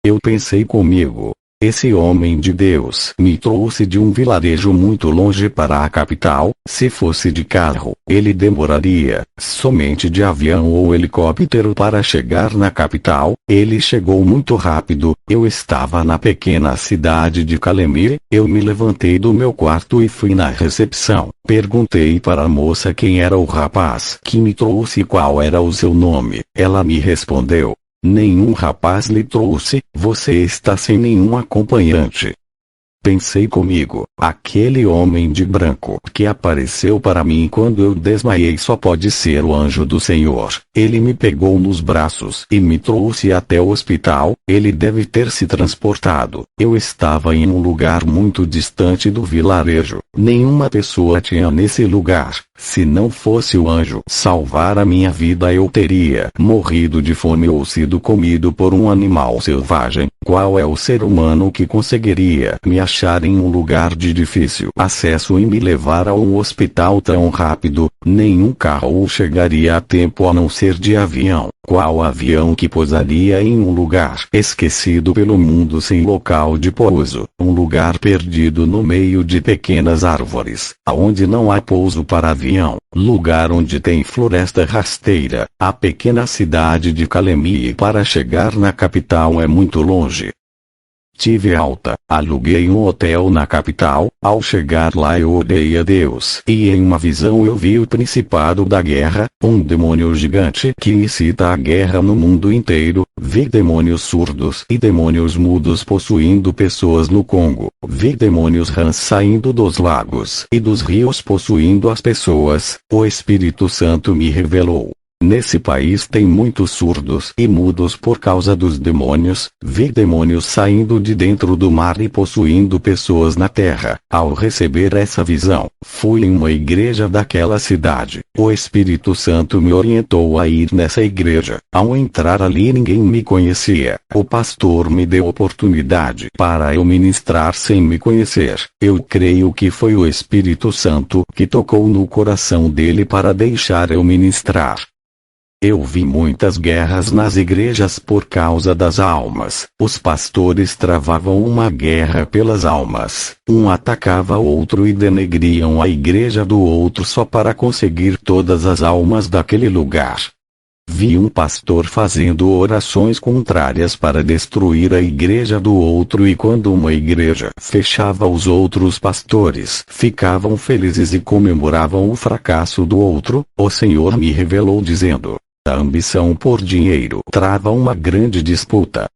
Eu pensei comigo: esse homem de Deus me trouxe de um vilarejo muito longe para a capital. Se fosse de carro, ele demoraria. Somente de avião ou helicóptero para chegar na capital. Ele chegou muito rápido. Eu estava na pequena cidade de Kalemie. Eu me levantei do meu quarto e fui na recepção. Perguntei para a moça quem era o rapaz que me trouxe e qual era o seu nome. Ela me respondeu: nenhum rapaz lhe trouxe, você está sem nenhum acompanhante. Pensei comigo: aquele homem de branco que apareceu para mim quando eu desmaiei só pode ser o anjo do Senhor. Ele me pegou nos braços e me trouxe até o hospital. Ele deve ter se transportado. Eu estava em um lugar muito distante do vilarejo. Nenhuma pessoa tinha nesse lugar. Se não fosse o anjo salvar a minha vida, eu teria morrido de fome ou sido comido por um animal selvagem. Qual é o ser humano que conseguiria me achar em um lugar de difícil acesso e me levar a um hospital tão rápido? Nenhum carro chegaria a tempo a não ser de avião. Qual avião que pousaria em um lugar esquecido pelo mundo sem local de pouso? Um lugar perdido no meio de pequenas árvores, aonde não há pouso para avião. Lugar onde tem floresta rasteira. A pequena cidade de Kalemie para chegar na capital é muito longe. Tive alta, aluguei um hotel na capital. Ao chegar lá eu orei a Deus e em uma visão eu vi o Principado da Guerra, um demônio gigante que incita a guerra no mundo inteiro. Vi demônios surdos e demônios mudos possuindo pessoas no Congo. Vi demônios rãs saindo dos lagos e dos rios possuindo as pessoas. O Espírito Santo me revelou: nesse país tem muitos surdos e mudos por causa dos demônios. Vi demônios saindo de dentro do mar e possuindo pessoas na terra. Ao receber essa visão, fui em uma igreja daquela cidade. O Espírito Santo me orientou a ir nessa igreja. Ao entrar ali ninguém me conhecia. O pastor me deu oportunidade para eu ministrar sem me conhecer. Eu creio que foi o Espírito Santo que tocou no coração dele para deixar eu ministrar. Eu vi muitas guerras nas igrejas por causa das almas. Os pastores travavam uma guerra pelas almas. Um atacava o outro e denegriam a igreja do outro só para conseguir todas as almas daquele lugar. Vi um pastor fazendo orações contrárias para destruir a igreja do outro, e quando uma igreja fechava, os outros pastores ficavam felizes e comemoravam o fracasso do outro. O Senhor me revelou dizendo: a ambição por dinheiro trava uma grande disputa.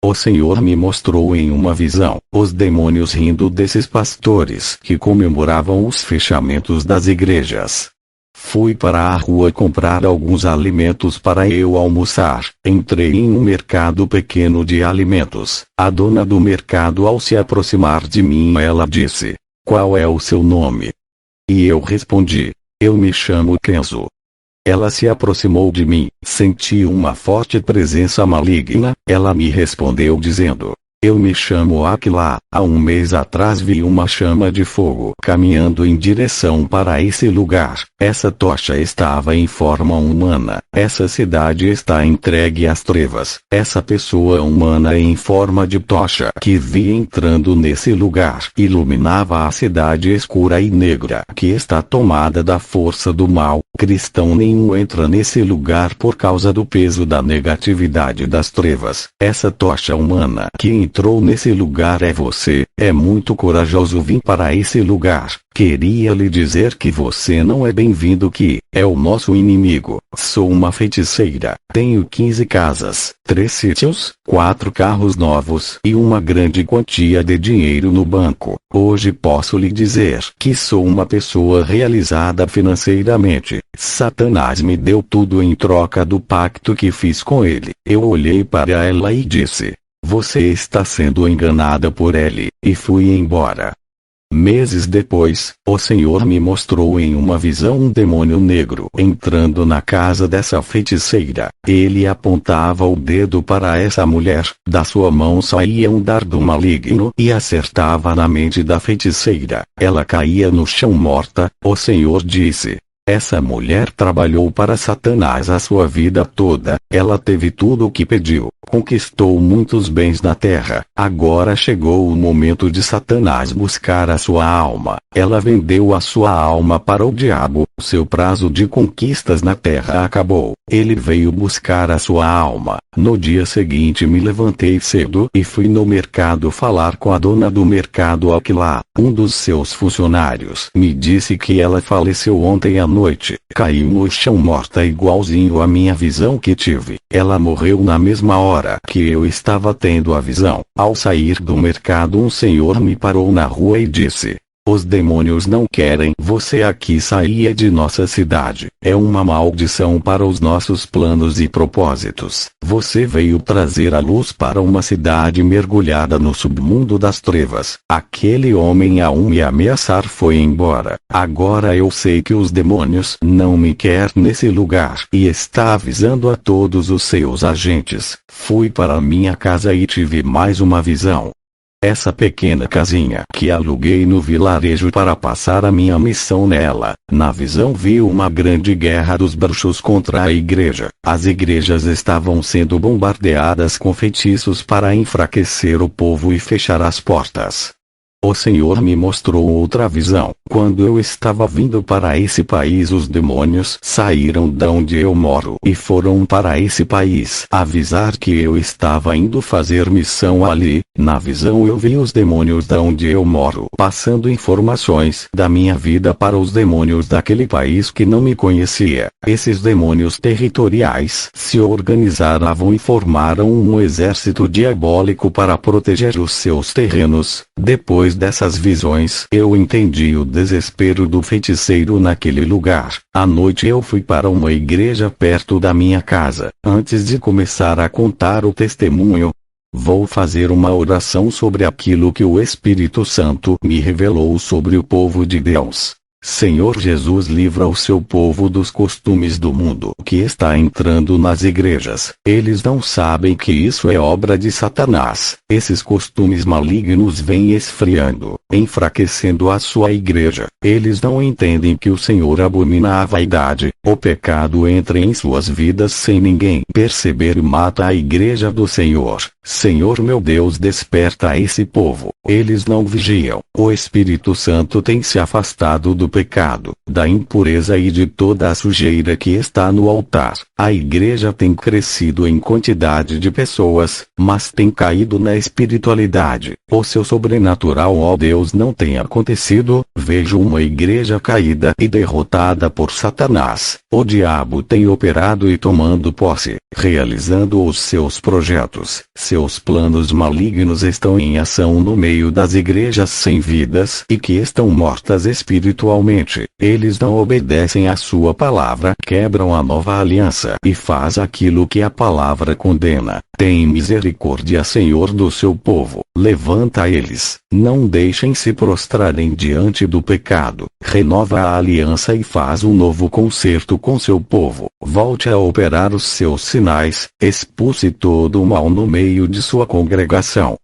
O Senhor me mostrou em uma visão os demônios rindo desses pastores que comemoravam os fechamentos das igrejas. Fui para a rua comprar alguns alimentos para eu almoçar. Entrei em um mercado pequeno de alimentos. A dona do mercado, ao se aproximar de mim, ela disse: "Qual é o seu nome?" E eu respondi: "Eu me chamo Kenzo." Ela se aproximou de mim. Senti uma forte presença maligna. Ela me respondeu dizendo: "Eu me chamo Aquila." Há um mês atrás vi uma chama de fogo caminhando em direção para esse lugar. Essa tocha estava em forma humana. Essa cidade está entregue às trevas. Essa pessoa humana em forma de tocha que vi entrando nesse lugar iluminava a cidade escura e negra que está tomada da força do mal. Cristão nenhum entra nesse lugar por causa do peso da negatividade das trevas. Essa tocha humana que entrou nesse lugar é você. É muito corajoso vir para esse lugar. Queria lhe dizer que você não é bem-vindo, que é o nosso inimigo. Sou uma feiticeira. Tenho 15 casas, 3 sítios, 4 carros novos e uma grande quantia de dinheiro no banco. Hoje posso lhe dizer que sou uma pessoa realizada financeiramente. Satanás me deu tudo em troca do pacto que fiz com ele. Eu olhei para ela e disse: "Você está sendo enganada por ele", e fui embora. Meses depois, o Senhor me mostrou em uma visão um demônio negro entrando na casa dessa feiticeira. Ele apontava o dedo para essa mulher, da sua mão saía um dardo maligno e acertava na mente da feiticeira. Ela caía no chão morta. O Senhor disse: "Essa mulher trabalhou para Satanás a sua vida toda. Ela teve tudo o que pediu, conquistou muitos bens na terra. Agora chegou o momento de Satanás buscar a sua alma. Ela vendeu a sua alma para o diabo. Seu prazo de conquistas na terra acabou. Ele veio buscar a sua alma." No dia seguinte me levantei cedo e fui no mercado falar com a dona do mercado Aquila. Um dos seus funcionários me disse que ela faleceu ontem à noite. Caiu no chão morta, igualzinho à minha visão que tive. Ela morreu na mesma hora que eu estava tendo a visão. Ao sair do mercado, um senhor me parou na rua e disse: "Os demônios não querem você aqui. Saia de nossa cidade. É uma maldição para os nossos planos e propósitos. Você veio trazer a luz para uma cidade mergulhada no submundo das trevas." Aquele homem, ao me ameaçar, foi embora. Agora eu sei que os demônios não me querem nesse lugar e está avisando a todos os seus agentes. Fui para minha casa e tive mais uma visão. Essa pequena casinha que aluguei no vilarejo para passar a minha missão nela. Na visão vi uma grande guerra dos bruxos contra a igreja. As igrejas estavam sendo bombardeadas com feitiços para enfraquecer o povo e fechar as portas. O Senhor me mostrou outra visão. Quando eu estava vindo para esse país, os demônios saíram de onde eu moro e foram para esse país avisar que eu estava indo fazer missão ali. Na visão eu vi os demônios de onde eu moro passando informações da minha vida para os demônios daquele país que não me conhecia. Esses demônios territoriais se organizaram e formaram um exército diabólico para proteger os seus terrenos. Depois dessas visões, eu entendi o desespero do feiticeiro naquele lugar. À noite eu fui para uma igreja perto da minha casa. Antes de começar a contar o testemunho, vou fazer uma oração sobre aquilo que o Espírito Santo me revelou sobre o povo de Deus. Senhor Jesus, livra o seu povo dos costumes do mundo que está entrando nas igrejas. Eles não sabem que isso é obra de Satanás. Esses costumes malignos vêm esfriando, enfraquecendo a sua igreja. Eles não entendem que o Senhor abomina a vaidade. O pecado entra em suas vidas sem ninguém perceber e mata a igreja do Senhor. Senhor meu Deus, desperta esse povo. Eles não vigiam. O Espírito Santo tem se afastado do pecado, da impureza e de toda a sujeira que está no altar. A igreja tem crescido em quantidade de pessoas, mas tem caído na espiritualidade. O seu sobrenatural, ó Deus, Deus não tem acontecido, vejo uma igreja caída e derrotada por Satanás. O diabo tem operado e tomando posse, realizando os seus projetos. Seus planos malignos estão em ação no meio das igrejas sem vidas e que estão mortas espiritualmente. Eles não obedecem à sua palavra, quebram a nova aliança e faz aquilo que a palavra condena. Tem misericórdia, Senhor, do seu povo. Levanta eles, não deixem se prostrarem diante do pecado. Renova a aliança e faz um novo concerto com seu povo. Volte a operar os seus sinais, expulse todo o mal no meio de sua congregação.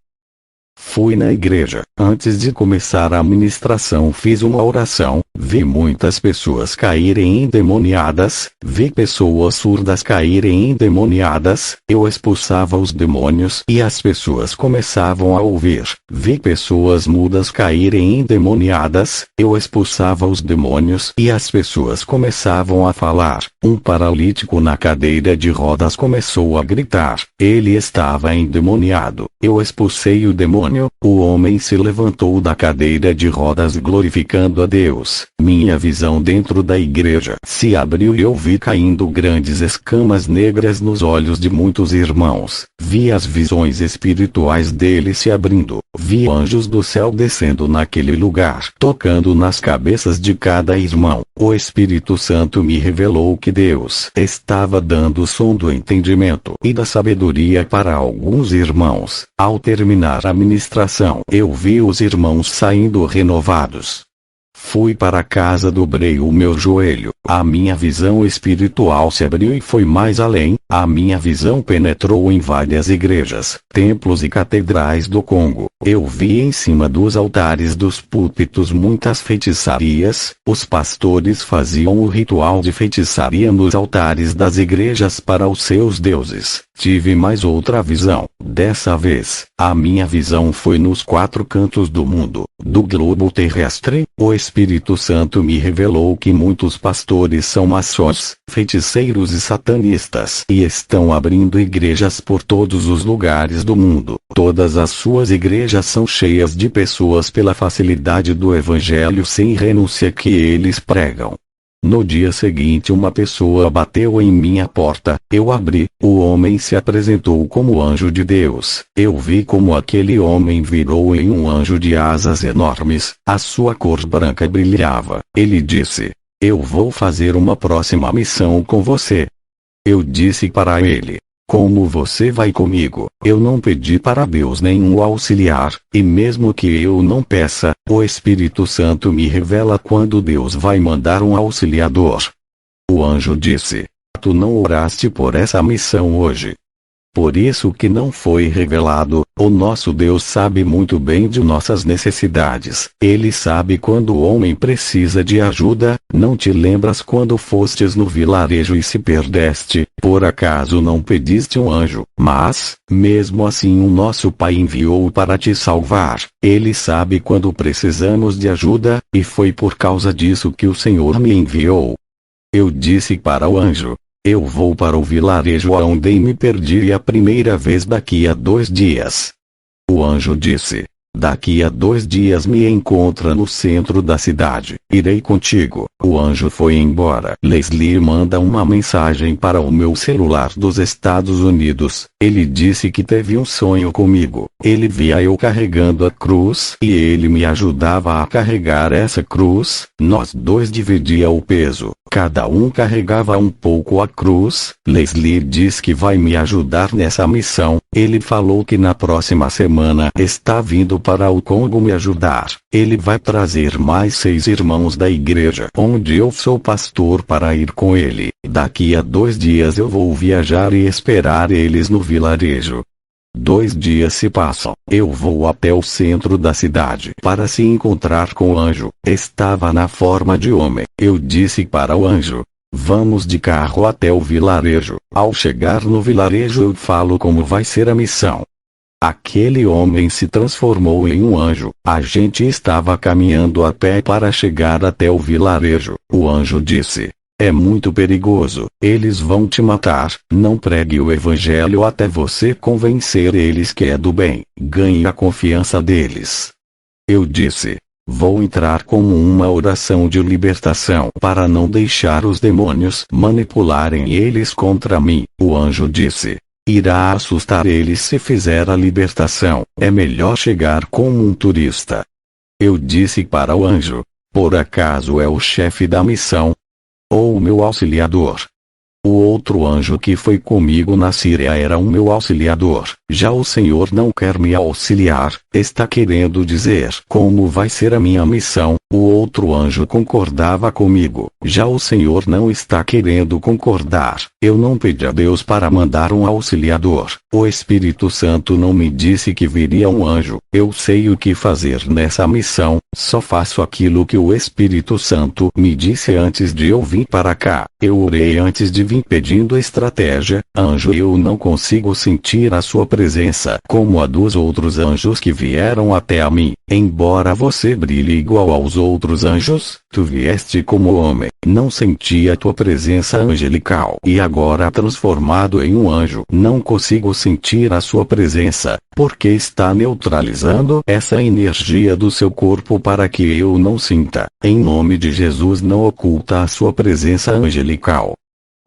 Fui na igreja. Antes de começar a ministração fiz uma oração, vi muitas pessoas caírem endemoniadas, vi pessoas surdas caírem endemoniadas, eu expulsava os demônios e as pessoas começavam a ouvir. Vi pessoas mudas caírem endemoniadas, eu expulsava os demônios e as pessoas começavam a falar. Um paralítico na cadeira de rodas começou a gritar. Ele estava endemoniado. Eu expulsei o demônio. O homem se levantou da cadeira de rodas glorificando a Deus. Minha visão dentro da igreja se abriu e eu vi caindo grandes escamas negras nos olhos de muitos irmãos. Vi as visões espirituais dele se abrindo. Vi anjos do céu descendo naquele lugar, tocando nas cabeças de cada irmão. O Espírito Santo me revelou que Deus estava dando o som do entendimento e da sabedoria para alguns irmãos. Ao terminar a ministração, eu vi os irmãos saindo renovados. Fui para casa, dobrei o meu joelho. A minha visão espiritual se abriu e foi mais além. A minha visão penetrou em várias igrejas, templos e catedrais do Congo. Eu vi em cima dos altares dos púlpitos muitas feitiçarias. Os pastores faziam o ritual de feitiçaria nos altares das igrejas para os seus deuses. Tive mais outra visão. Dessa vez, a minha visão foi nos 4 cantos do mundo, do globo terrestre. O Espírito Santo me revelou que muitos pastores são maçons, feiticeiros e satanistas e estão abrindo igrejas por todos os lugares do mundo. Todas as suas igrejas são cheias de pessoas pela facilidade do evangelho sem renúncia que eles pregam. No dia seguinte uma pessoa bateu em minha porta, eu abri, o homem se apresentou como anjo de Deus. Eu vi como aquele homem virou em um anjo de asas enormes, a sua cor branca brilhava. Ele disse: "Eu vou fazer uma próxima missão com você." Eu disse para ele: "Como você vai comigo?" Eu não pedi para Deus nenhum auxiliar, e mesmo que eu não peça, o Espírito Santo me revela quando Deus vai mandar um auxiliador. O anjo disse: "Tu não oraste por essa missão hoje. Por isso que não foi revelado. O nosso Deus sabe muito bem de nossas necessidades. Ele sabe quando o homem precisa de ajuda. Não te lembras quando fostes no vilarejo e se perdeste? Por acaso não pediste um anjo? Mas, mesmo assim, o nosso Pai enviou para te salvar. Ele sabe quando precisamos de ajuda, e foi por causa disso que o Senhor me enviou." Eu disse para o anjo: "Eu vou para o vilarejo onde me perdi a primeira vez daqui a 2 dias." O anjo disse: "Daqui a 2 dias me encontra no centro da cidade. Irei contigo." O anjo foi embora. Leslie manda uma mensagem para o meu celular dos Estados Unidos. Ele disse que teve um sonho comigo. Ele via eu carregando a cruz e ele me ajudava a carregar essa cruz. Nós dois dividia o peso. Cada um carregava um pouco a cruz. Leslie diz que vai me ajudar nessa missão. Ele falou que na próxima semana está vindo para o Congo me ajudar. Ele vai trazer mais 6 irmãos da igreja onde eu sou pastor para ir com ele. Daqui a 2 dias eu vou viajar e esperar eles no vilarejo. 2 dias se passam. Eu vou até o centro da cidade para se encontrar com o anjo. Estava na forma de homem. Eu disse para o anjo: "Vamos de carro até o vilarejo. Ao chegar no vilarejo eu falo como vai ser a missão." Aquele homem se transformou em um anjo. A gente estava caminhando a pé para chegar até o vilarejo. O anjo disse: "É muito perigoso. Eles vão te matar. Não pregue o evangelho até você convencer eles que é do bem. Ganhe a confiança deles." Eu disse: vou entrar como uma oração de libertação para não deixar os demônios manipularem eles contra mim. O anjo disse: irá assustar eles se fizer a libertação. É melhor chegar como um turista. Eu disse para o anjo: por acaso é o chefe da missão? Ou o meu auxiliador? O outro anjo que foi comigo na Síria era o meu auxiliador. Já o Senhor não quer me auxiliar, está querendo dizer como vai ser a minha missão. O outro anjo concordava comigo. Já o Senhor não está querendo concordar. Eu não pedi a Deus para mandar um auxiliador. O Espírito Santo não me disse que viria um anjo. Eu sei o que fazer nessa missão, só faço aquilo que o Espírito Santo me disse antes de eu vir para cá. Eu orei antes de vir pedindo estratégia. Anjo, eu não consigo sentir a sua presença como a dos outros anjos que vieram até a mim. Embora você brilhe igual aos outros anjos, tu vieste como homem. Não senti a tua presença angelical. E agora transformado em um anjo, não consigo sentir a sua presença, porque está neutralizando essa energia do seu corpo para que eu não sinta. Em nome de Jesus, não oculta a sua presença angelical.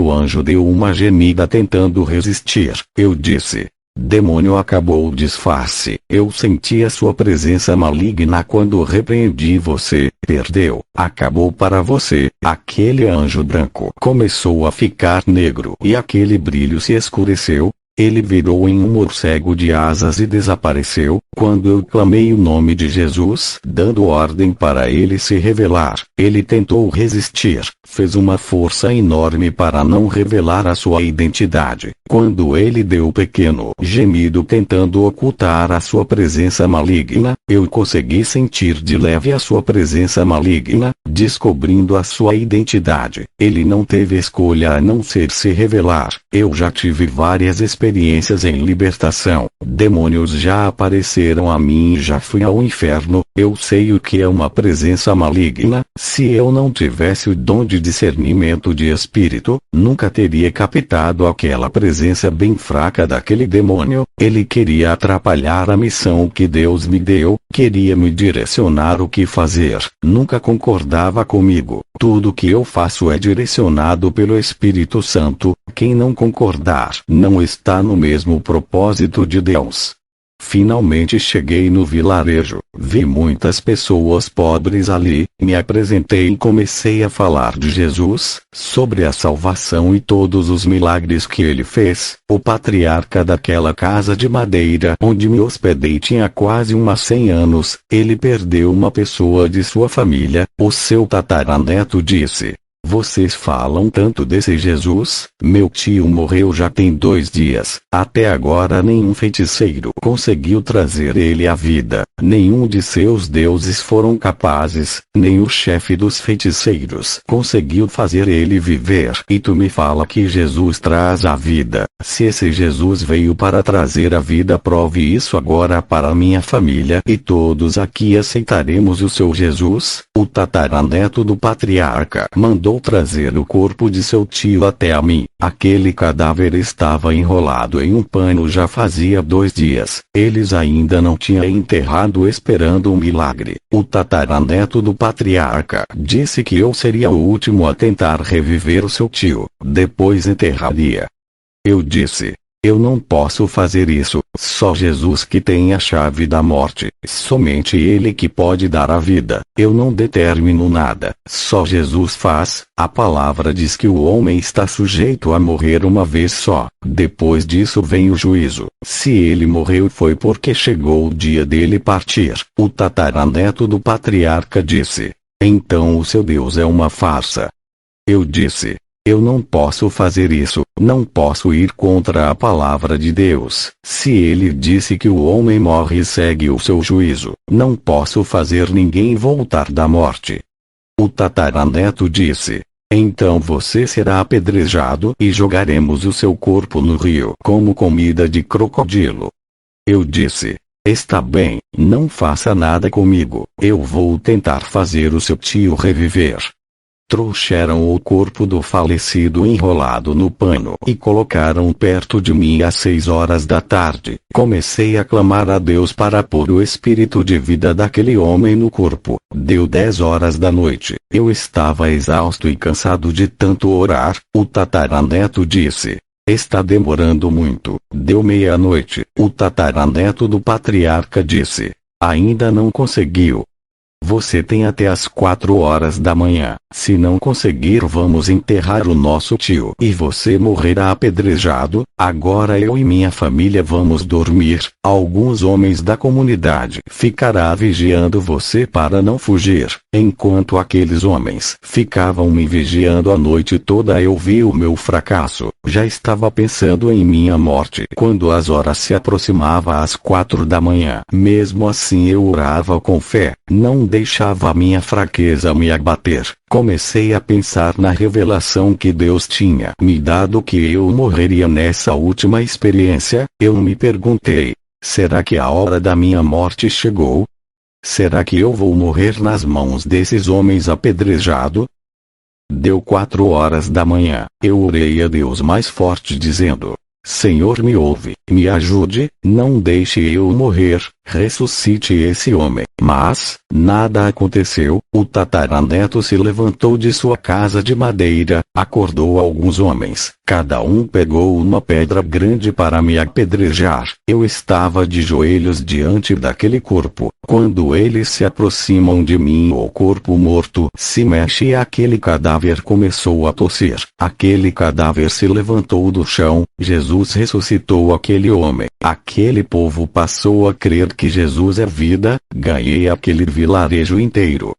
O anjo deu uma gemida tentando resistir. Eu disse: demônio, acabou o disfarce. Eu senti a sua presença maligna quando repreendi você. Perdeu. Acabou para você. Aquele anjo branco começou a ficar negro e aquele brilho se escureceu. Ele virou em um morcego de asas e desapareceu, quando eu clamei o nome de Jesus, dando ordem para ele se revelar. Ele tentou resistir, fez uma força enorme para não revelar a sua identidade. Quando ele deu um pequeno gemido tentando ocultar a sua presença maligna, eu consegui sentir de leve a sua presença maligna, descobrindo a sua identidade. Ele não teve escolha a não ser se revelar. Eu já tive várias experiências em libertação. Demônios já apareceram a mim e já fui ao inferno. Eu sei o que é uma presença maligna. Se eu não tivesse o dom de discernimento de espírito, nunca teria captado aquela presença bem fraca daquele demônio. Ele queria atrapalhar a missão que Deus me deu, queria me direcionar o que fazer. Nunca concordava comigo. Tudo que eu faço é direcionado pelo Espírito Santo. Quem não concordar não está no mesmo propósito de Deus. Finalmente cheguei no vilarejo, vi muitas pessoas pobres ali, me apresentei e comecei a falar de Jesus, sobre a salvação e todos os milagres que ele fez. O patriarca daquela casa de madeira onde me hospedei tinha quase 100 anos, ele perdeu uma pessoa de sua família. O seu tataraneto disse: vocês falam tanto desse Jesus? Meu tio morreu já tem 2 dias. Até agora nenhum feiticeiro conseguiu trazer ele à vida. Nenhum de seus deuses foram capazes, nem o chefe dos feiticeiros conseguiu fazer ele viver. E tu me fala que Jesus traz a vida. Se esse Jesus veio para trazer a vida, prove isso agora para a minha família e todos aqui aceitaremos o seu Jesus. O tataraneto do patriarca mandou trazer o corpo de seu tio até a mim. Aquele cadáver estava enrolado em um pano já fazia 2 dias. Eles ainda não tinham enterrado esperando um milagre. O tataraneto do patriarca disse que eu seria o último a tentar reviver o seu tio. Depois enterraria. Eu disse: eu não posso fazer isso. Só Jesus que tem a chave da morte. Somente Ele que pode dar a vida. Eu não determino nada. Só Jesus faz. A palavra diz que o homem está sujeito a morrer uma vez só. Depois disso vem o juízo. Se ele morreu foi porque chegou o dia dele partir. O tataraneto do patriarca disse: então o seu Deus é uma farsa. Eu disse: eu não posso fazer isso, não posso ir contra a palavra de Deus. Se ele disse que o homem morre e segue o seu juízo, não posso fazer ninguém voltar da morte. O tataraneto disse: então você será apedrejado e jogaremos o seu corpo no rio como comida de crocodilo. Eu disse: está bem, não faça nada comigo, eu vou tentar fazer o seu tio reviver. Trouxeram o corpo do falecido enrolado no pano e colocaram perto de mim às 6 horas da tarde. Comecei a clamar a Deus para pôr o espírito de vida daquele homem no corpo. Deu 10 horas da noite. Eu estava exausto e cansado de tanto orar. O tataraneto disse: "Está demorando muito." Deu meia-noite. O tataraneto do patriarca disse: "Ainda não conseguiu. Você tem até às 4 horas da manhã. Se não conseguir, vamos enterrar o nosso tio e você morrerá apedrejado. Agora eu e minha família vamos dormir. Alguns homens da comunidade ficará vigiando você para não fugir." Enquanto aqueles homens ficavam me vigiando a noite toda, eu vi o meu fracasso. Já estava pensando em minha morte quando as horas se aproximavam às 4 da manhã. Mesmo assim eu orava com fé. Não deixava a minha fraqueza me abater. Comecei a pensar na revelação que Deus tinha me dado que eu morreria nessa última experiência. Eu me perguntei: será que a hora da minha morte chegou? Será que eu vou morrer nas mãos desses homens apedrejado? Deu 4 horas da manhã. Eu orei a Deus mais forte dizendo: Senhor, me ouve, me ajude, não deixe eu morrer, ressuscite esse homem. Mas, nada aconteceu. O tataraneto se levantou de sua casa de madeira, acordou alguns homens, cada um pegou uma pedra grande para me apedrejar. Eu estava de joelhos diante daquele corpo. Quando eles se aproximam de mim, o corpo morto se mexe e aquele cadáver começou a tossir. Aquele cadáver se levantou do chão. Jesus ressuscitou aquele homem. Aquele povo passou a crer que Jesus é vida. Ganhei aquele vilarejo inteiro.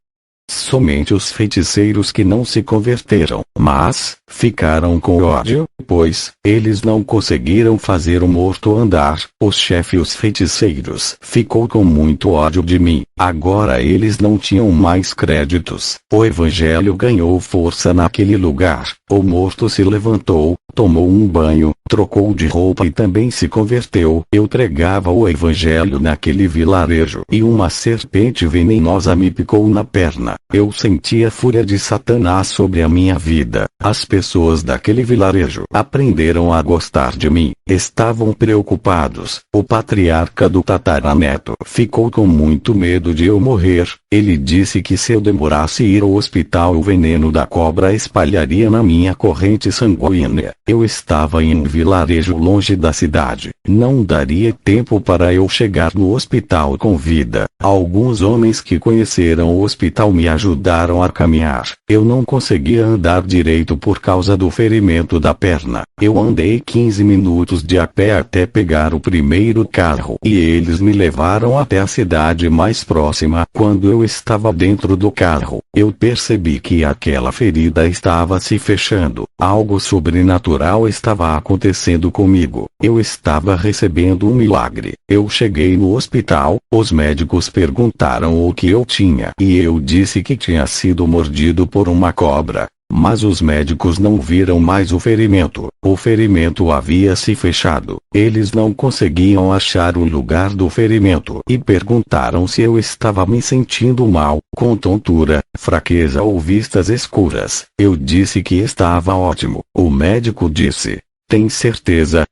Somente os feiticeiros que não se converteram, mas ficaram com ódio, pois eles não conseguiram fazer o morto andar. O chefe, os feiticeiros, ficou com muito ódio de mim. Agora eles não tinham mais créditos. O evangelho ganhou força naquele lugar. O morto se levantou, tomou um banho, trocou de roupa e também se converteu. Eu pregava o evangelho naquele vilarejo e uma serpente venenosa me picou na perna. Eu senti a fúria de Satanás sobre a minha vida. As pessoas daquele vilarejo aprenderam a gostar de mim. Estavam preocupados. O patriarca do tataraneto ficou com muito medo de eu morrer. Ele disse que se eu demorasse ir ao hospital, o veneno da cobra espalharia na minha corrente sanguínea. Eu estava em um vilarejo longe da cidade. Não daria tempo para eu chegar no hospital com vida. Alguns homens que conheceram o hospital me ajudaram a caminhar. Eu não conseguia andar direito por causa do ferimento da perna. Eu andei 15 minutos de a pé até pegar o primeiro carro e eles me levaram até a cidade mais próxima. Quando eu estava dentro do carro, eu percebi que aquela ferida estava se fechando. Algo sobrenatural estava acontecendo comigo. Eu estava recebendo um milagre. Eu cheguei no hospital, os médicos perguntaram o que eu tinha e eu disse que tinha sido mordido por uma cobra. Mas os médicos não viram mais o ferimento. O ferimento havia se fechado. Eles não conseguiam achar o lugar do ferimento e perguntaram se eu estava me sentindo mal, com tontura, fraqueza ou vistas escuras. Eu disse que estava ótimo. O médico disse: "Tem certeza?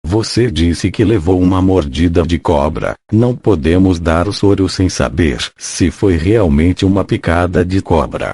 Você disse que levou uma mordida de cobra. Não podemos dar o soro sem saber se foi realmente uma picada de cobra."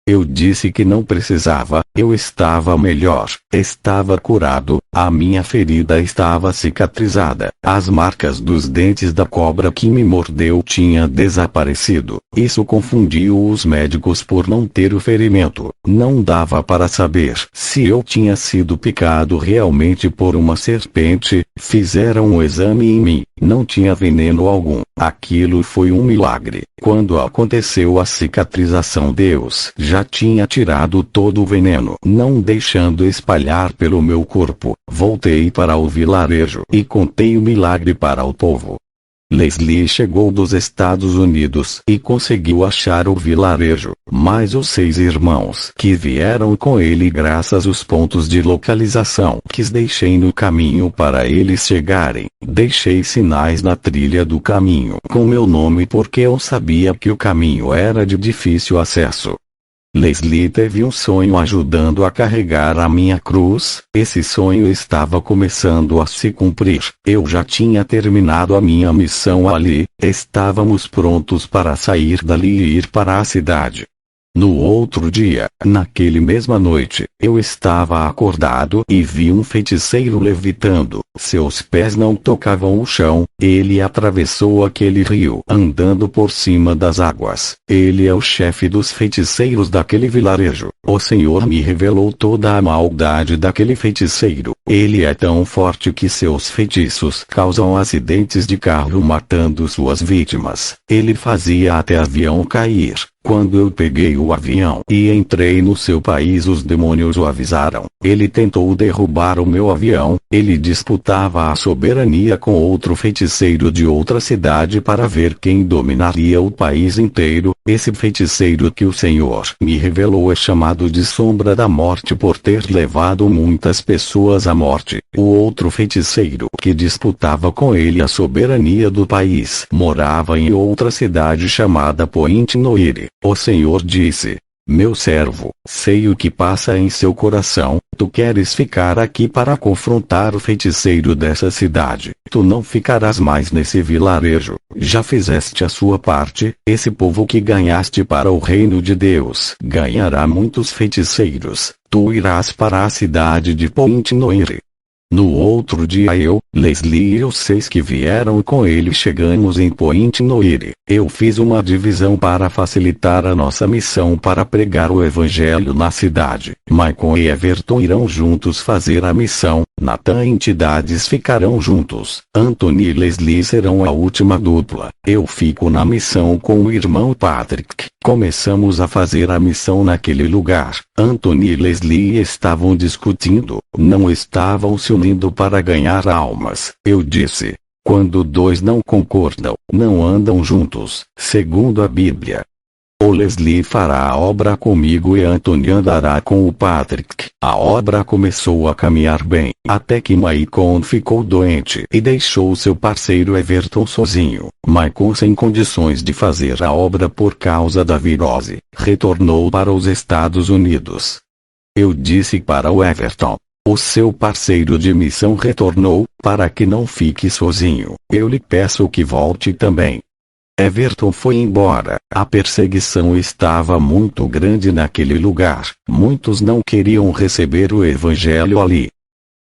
Eu disse que não precisava. Eu estava melhor. Estava curado. A minha ferida estava cicatrizada. As marcas dos dentes da cobra que me mordeu tinham desaparecido. Isso confundiu os médicos por não ter o ferimento. Não dava para saber se eu tinha sido picado realmente por uma serpente. Fizeram um exame em mim. Não tinha veneno algum. Aquilo foi um milagre. Quando aconteceu a cicatrização, Deus já tinha tirado todo o veneno, não deixando espalhar pelo meu corpo. Voltei para o vilarejo e contei o milagre para o povo. Leslie chegou dos Estados Unidos e conseguiu achar o vilarejo, mas os 6 irmãos que vieram com ele, graças aos pontos de localização que deixei no caminho para eles chegarem, deixei sinais na trilha do caminho com meu nome porque eu sabia que o caminho era de difícil acesso. Leslie teve um sonho ajudando a carregar a minha cruz. Esse sonho estava começando a se cumprir. Eu já tinha terminado a minha missão ali. Estávamos prontos para sair dali e ir para a cidade. No outro dia, naquele mesma noite, eu estava acordado e vi um feiticeiro levitando. Seus pés não tocavam o chão. Ele atravessou aquele rio andando por cima das águas. Ele é o chefe dos feiticeiros daquele vilarejo. O Senhor me revelou toda a maldade daquele feiticeiro. Ele é tão forte que seus feitiços causam acidentes de carro matando suas vítimas. Ele fazia até avião cair. Quando eu peguei o avião e entrei no seu país, os demônios o avisaram. Ele tentou derrubar o meu avião. Ele disputava a soberania com outro feiticeiro de outra cidade para ver quem dominaria o país inteiro. Esse feiticeiro que o Senhor me revelou é chamado de Sombra da Morte por ter levado muitas pessoas à morte. O outro feiticeiro que disputava com ele a soberania do país morava em outra cidade chamada Point Noire. O Senhor disse: meu servo, sei o que passa em seu coração. Tu queres ficar aqui para confrontar o feiticeiro dessa cidade. Tu não ficarás mais nesse vilarejo. Já fizeste a sua parte. Esse povo que ganhaste para o reino de Deus ganhará muitos feiticeiros. Tu irás para a cidade de Point Noire. No outro dia eu, Leslie e os 6 que vieram com ele chegamos em Point Noire. Eu fiz uma divisão para facilitar a nossa missão para pregar o evangelho na cidade. Michael e Everton irão juntos fazer a missão. Nathan e entidades ficarão juntos. Anthony e Leslie serão a última dupla. Eu fico na missão com o irmão Patrick. Começamos a fazer a missão naquele lugar. Anthony e Leslie estavam discutindo, não estavam se unindo para ganhar almas. Eu disse: quando 2 não concordam, não andam juntos, segundo a Bíblia. O Leslie fará a obra comigo e Anthony andará com o Patrick. A obra começou a caminhar bem, até que Michael ficou doente e deixou seu parceiro Everton sozinho. Michael, sem condições de fazer a obra por causa da virose, retornou para os Estados Unidos. Eu disse para o Everton: o seu parceiro de missão retornou, para que não fique sozinho. Eu lhe peço que volte também. Everton foi embora. A perseguição estava muito grande naquele lugar. Muitos não queriam receber o evangelho ali.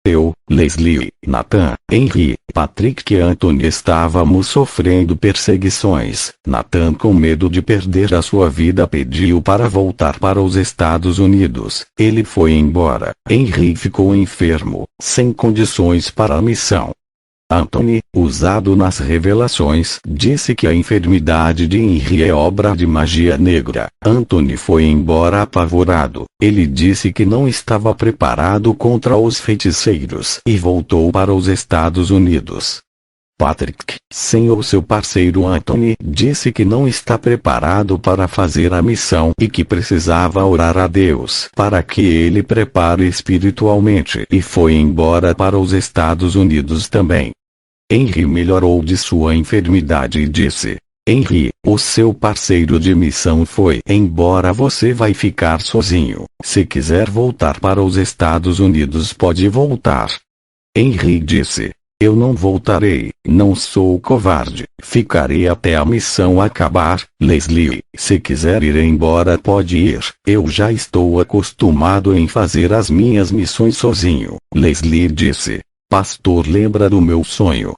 Eu, Leslie, Nathan, Henry, Patrick e Anthony estávamos sofrendo perseguições. Nathan, com medo de perder a sua vida, pediu para voltar para os Estados Unidos. Ele foi embora. Henry ficou enfermo, sem condições para a missão. Anthony, usado nas revelações, disse que a enfermidade de Henry é obra de magia negra. Anthony foi embora apavorado. Ele disse que não estava preparado contra os feiticeiros e voltou para os Estados Unidos. Patrick, sem o seu parceiro Anthony, disse que não está preparado para fazer a missão e que precisava orar a Deus para que ele prepare espiritualmente e foi embora para os Estados Unidos também. Henry melhorou de sua enfermidade e disse: Henry, o seu parceiro de missão foi embora, você vai ficar sozinho. Se quiser voltar para os Estados Unidos, pode voltar. Henry disse: eu não voltarei, não sou covarde, ficarei até a missão acabar. Leslie, se quiser ir embora pode ir, eu já estou acostumado em fazer as minhas missões sozinho. Leslie disse: pastor, lembra do meu sonho?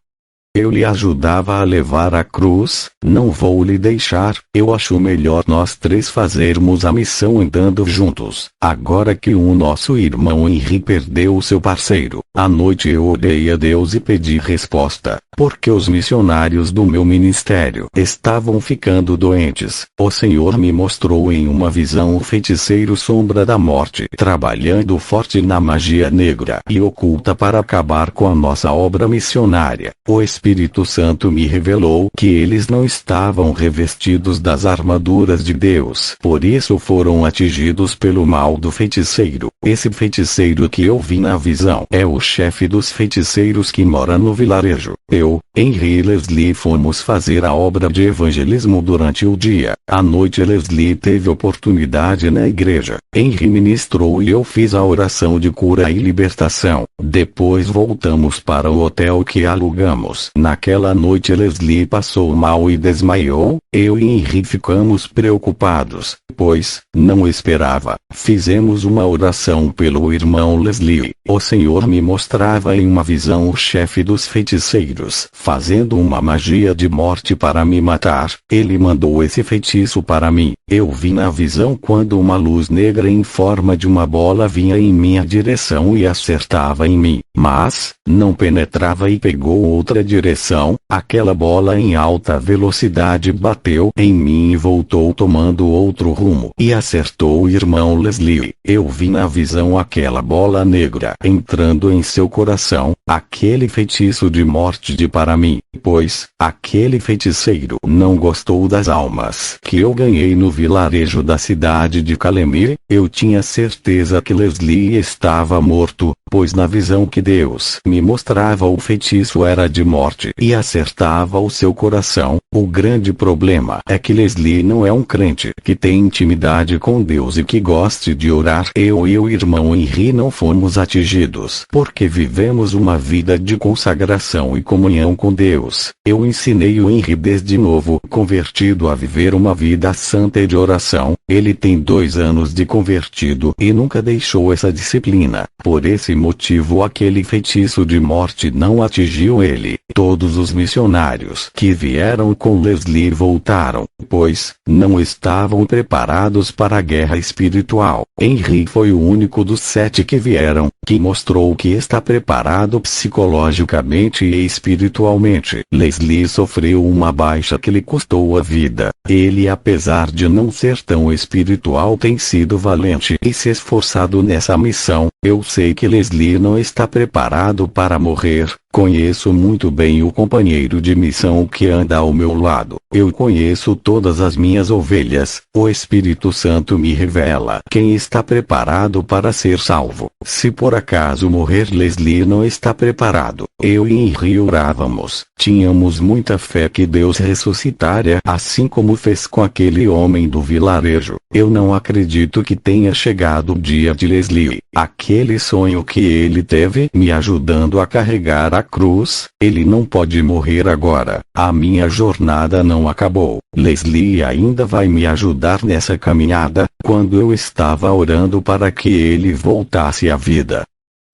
Eu lhe ajudava a levar a cruz. Não vou lhe deixar. Eu acho melhor nós 3 fazermos a missão andando juntos. Agora que o nosso irmão Henry perdeu o seu parceiro, à noite eu orei a Deus e pedi resposta, porque os missionários do meu ministério estavam ficando doentes. O Senhor me mostrou em uma visão o feiticeiro Sombra da Morte trabalhando forte na magia negra e oculta para acabar com a nossa obra missionária. O Espírito Santo me revelou que eles não estavam revestidos das armaduras de Deus. Por isso foram atingidos pelo mal do feiticeiro. Esse feiticeiro que eu vi na visão é o chefe dos feiticeiros que mora no vilarejo. Eu, eu, Henry e Leslie fomos fazer a obra de evangelismo durante o dia. À noite Leslie teve oportunidade na igreja. Henry ministrou e eu fiz a oração de cura e libertação. Depois voltamos para o hotel que alugamos. Naquela noite Leslie passou mal e desmaiou. Eu e Henry ficamos preocupados, pois não esperava. Fizemos uma oração pelo irmão Leslie. O Senhor me mostrava em uma visão o chefe dos feiticeiros fazendo uma magia de morte para me matar. Ele mandou esse feitiço para mim. Eu vi na visão quando uma luz negra em forma de uma bola vinha em minha direção e acertava em mim, mas não penetrava e pegou outra direção. Aquela bola em alta velocidade bateu em mim e voltou tomando outro rumo e acertou o irmão Leslie. Eu vi na visão aquela bola negra entrando em seu coração, aquele feitiço de morte para mim, pois aquele feiticeiro não gostou das almas que eu ganhei no vilarejo da cidade de Calemir. Eu tinha certeza que Leslie estava morto, pois na visão que Deus me mostrava o feitiço era de morte e acertava o seu coração. O grande problema é que Leslie não é um crente que tem intimidade com Deus e que goste de orar. Eu e o irmão Henry não fomos atingidos porque vivemos uma vida de consagração e comunhão com Deus. Eu ensinei o Henry desde novo convertido a viver uma vida santa e de oração. Ele tem 2 anos de convertido e nunca deixou essa disciplina. Por esse motivo aquele feitiço de morte não atingiu ele. Todos os missionários que vieram com Leslie voltaram, pois não estavam preparados para a guerra espiritual. Henry foi o único dos 7 que vieram, que mostrou que está preparado psicologicamente e espiritualmente. Leslie sofreu uma baixa que lhe custou a vida. Ele, apesar de não ser tão espiritual, tem sido valente e se esforçado nessa missão. Eu sei que Leslie não está preparado para morrer. Conheço muito bem o companheiro de missão que anda ao meu lado. Eu conheço todas as minhas ovelhas. O Espírito Santo me revela quem está preparado para ser salvo. Se por acaso morrer, Leslie não está preparado. Eu e Henry orávamos. Tínhamos muita fé que Deus ressuscitaria, assim como fez com aquele homem do vilarejo. Eu não acredito que tenha chegado o dia de Leslie. Aquele sonho que ele teve me ajudando a carregar a cruz, ele não pode morrer agora. A minha jornada não acabou. Leslie ainda vai me ajudar nessa caminhada. Quando eu estava orando para que ele voltasse à vida,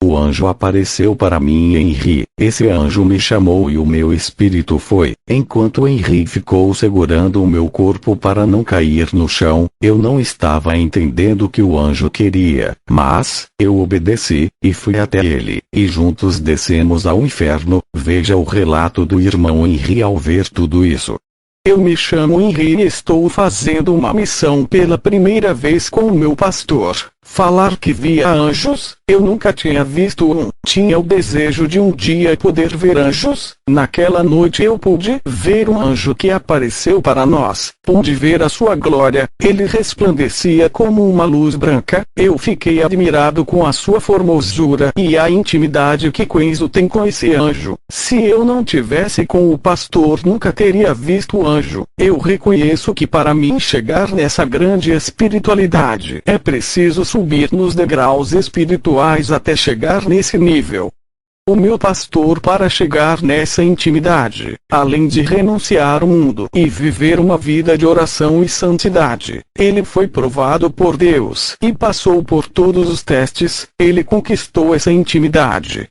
o anjo apareceu para mim e Henry. Esse anjo me chamou e o meu espírito foi. Enquanto Henry ficou segurando o meu corpo para não cair no chão, eu não estava entendendo o que o anjo queria. Mas, eu obedeci, e fui até ele, e juntos descemos ao inferno. Veja o relato do irmão Henry ao ver tudo isso. Eu me chamo Henry e estou fazendo uma missão pela primeira vez com o meu pastor. Falar que via anjos, eu nunca tinha visto um. Tinha o desejo de um dia poder ver anjos. Naquela noite eu pude ver um anjo que apareceu para nós. Pude ver a sua glória. Ele resplandecia como uma luz branca. Eu fiquei admirado com a sua formosura e a intimidade que Quenzo tem com esse anjo. Se eu não tivesse com o pastor, nunca teria visto o anjo. Eu reconheço que para mim chegar nessa grande espiritualidade, é preciso subir nos degraus espirituais até chegar nesse nível. O meu pastor, para chegar nessa intimidade, além de renunciar ao mundo e viver uma vida de oração e santidade, ele foi provado por Deus e passou por todos os testes. Ele conquistou essa intimidade.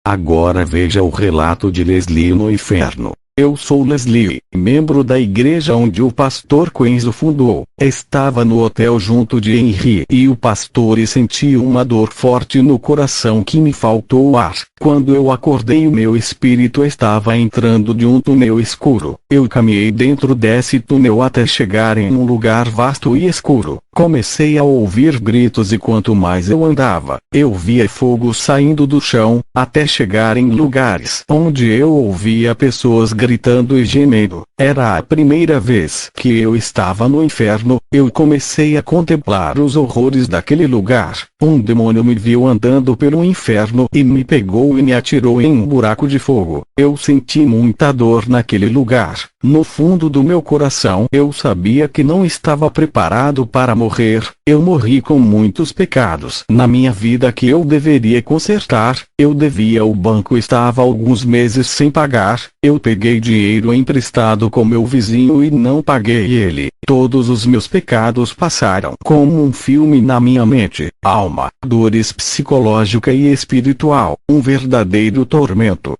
Agora veja o relato de Leslie no inferno. Eu sou Leslie, membro da igreja onde o pastor Quenzo fundou. Estava no hotel junto de Henry e o pastor e senti uma dor forte no coração que me faltou ar. Quando eu acordei, o meu espírito estava entrando de um túnel escuro. Eu caminhei dentro desse túnel até chegar em um lugar vasto e escuro. Comecei a ouvir gritos e quanto mais eu andava, eu via fogo saindo do chão, até chegar em lugares onde eu ouvia pessoas gritando e gemendo. Era a primeira vez que eu estava no inferno. Eu comecei a contemplar os horrores daquele lugar. Um demônio me viu andando pelo inferno e me pegou e me atirou em um buraco de fogo. Eu senti muita dor naquele lugar. No fundo do meu coração eu sabia que não estava preparado para morrer. Eu morri com muitos pecados na minha vida que eu deveria consertar. Eu devia, o banco estava alguns meses sem pagar. Eu peguei dinheiro emprestado com meu vizinho e não paguei ele. Todos os meus pecados passaram como um filme na minha mente, alma, dores psicológica e espiritual, um verdadeiro tormento.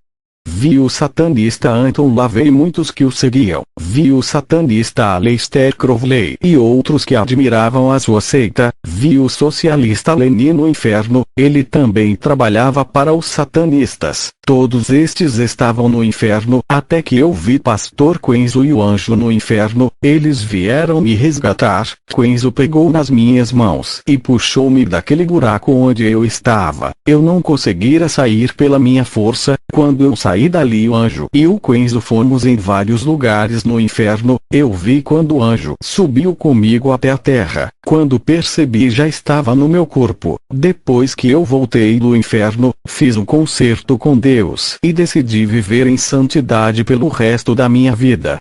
Vi o satanista Anton LaVey e muitos que o seguiam. Vi o satanista Aleister Crowley e outros que admiravam a sua seita. Vi o socialista Lenin no inferno. Ele também trabalhava para os satanistas. Todos estes estavam no inferno, até que eu vi Pastor Quenzo e o anjo no inferno. Eles vieram me resgatar. Quenzo pegou nas minhas mãos e puxou-me daquele buraco onde eu estava. Eu não conseguira sair pela minha força. Quando eu saí dali, o anjo e o Quenzo fomos em vários lugares no inferno. Eu vi quando o anjo subiu comigo até a terra. Quando percebi, já estava no meu corpo. Depois que eu voltei do inferno, fiz um concerto com Deus e decidi viver em santidade pelo resto da minha vida.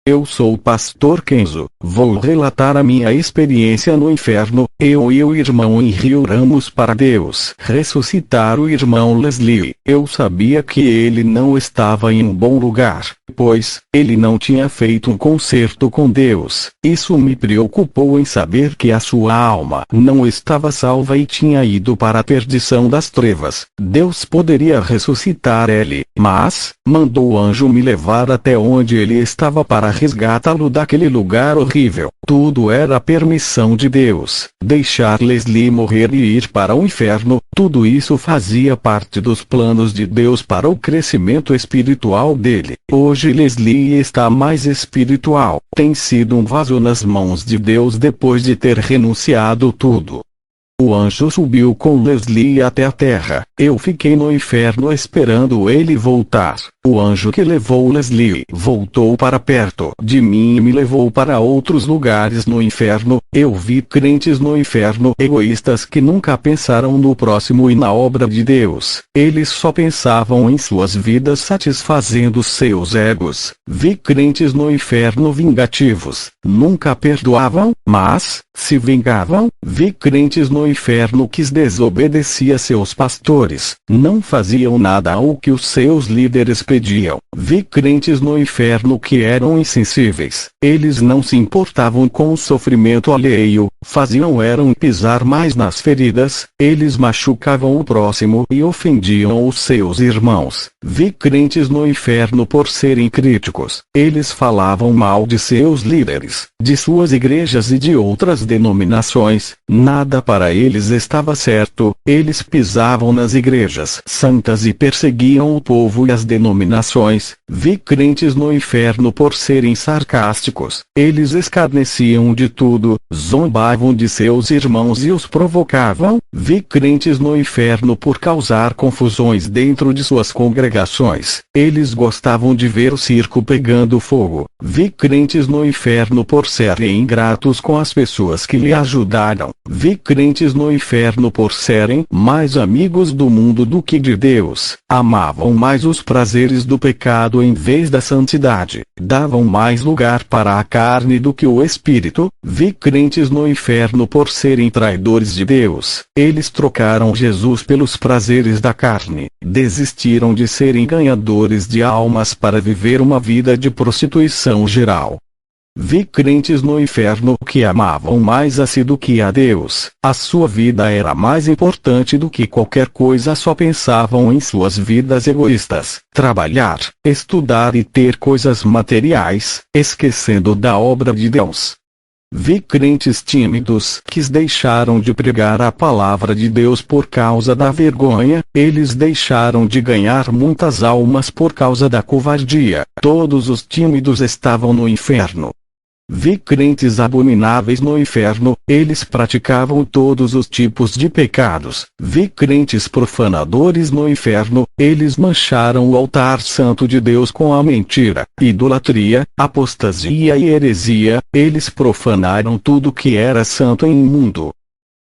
Eu sou o Pastor Kenzo. Vou relatar a minha experiência no inferno. Eu e o irmão Henry oramos para Deus ressuscitar o irmão Leslie. Eu sabia que ele não estava em um bom lugar, pois ele não tinha feito um concerto com Deus. Isso me preocupou em saber que a sua alma não estava salva e tinha ido para a perdição das trevas. Deus poderia ressuscitar ele, mas mandou o anjo me levar até onde ele estava para resgatá-lo daquele lugar horrível. Tudo era a permissão de Deus. Deixar Leslie morrer e ir para o inferno, tudo isso fazia parte dos planos de Deus para o crescimento espiritual dele. Hoje Leslie está mais espiritual. Tem sido um vaso nas mãos de Deus depois de ter renunciado tudo. O anjo subiu com Leslie até a terra. Eu fiquei no inferno esperando ele voltar. O anjo que levou Leslie voltou para perto de mim e me levou para outros lugares no inferno. Eu vi crentes no inferno egoístas que nunca pensaram no próximo e na obra de Deus. Eles só pensavam em suas vidas satisfazendo seus egos. Vi crentes no inferno vingativos. Nunca perdoavam, mas se vingavam. Vi crentes no inferno que desobedeciam seus pastores. Não faziam nada ao que os seus líderes pediam. Vi crentes no inferno que eram insensíveis. Eles não se importavam com o sofrimento alheio, faziam pisar mais nas feridas. Eles machucavam o próximo e ofendiam os seus irmãos. Vi crentes no inferno por serem críticos. Eles falavam mal de seus líderes, de suas igrejas e de outras denominações. Nada para eles estava certo. Eles pisavam nas igrejas santas e perseguiam o povo e as denominações. Vi crentes no inferno por serem sarcásticos. Eles escarneciam de tudo, zombavam de seus irmãos e os provocavam. Vi crentes no inferno por causar confusões dentro de suas congregações. Eles gostavam de ver o circo pegando fogo. Vi crentes no inferno por serem ingratos com as pessoas que lhe ajudaram. Vi crentes no inferno por serem mais amigos do mundo do que de Deus. Amavam mais os prazeres do pecado em vez da santidade. Davam mais lugar para a carne do que o espírito. Vi crentes no inferno por serem traidores de Deus. Eles trocaram Jesus pelos prazeres da carne. Desistiram de serem ganhadores de almas para viver uma vida de prostituição geral. Vi crentes no inferno que amavam mais a si do que a Deus. A sua vida era mais importante do que qualquer coisa, só pensavam em suas vidas egoístas, trabalhar, estudar e ter coisas materiais, esquecendo da obra de Deus. Vi crentes tímidos que deixaram de pregar a palavra de Deus por causa da vergonha. Eles deixaram de ganhar muitas almas por causa da covardia. Todos os tímidos estavam no inferno. Vi crentes abomináveis no inferno, eles praticavam todos os tipos de pecados. Vi crentes profanadores no inferno, eles mancharam o altar santo de Deus com a mentira, idolatria, apostasia e heresia, eles profanaram tudo que era santo e imundo.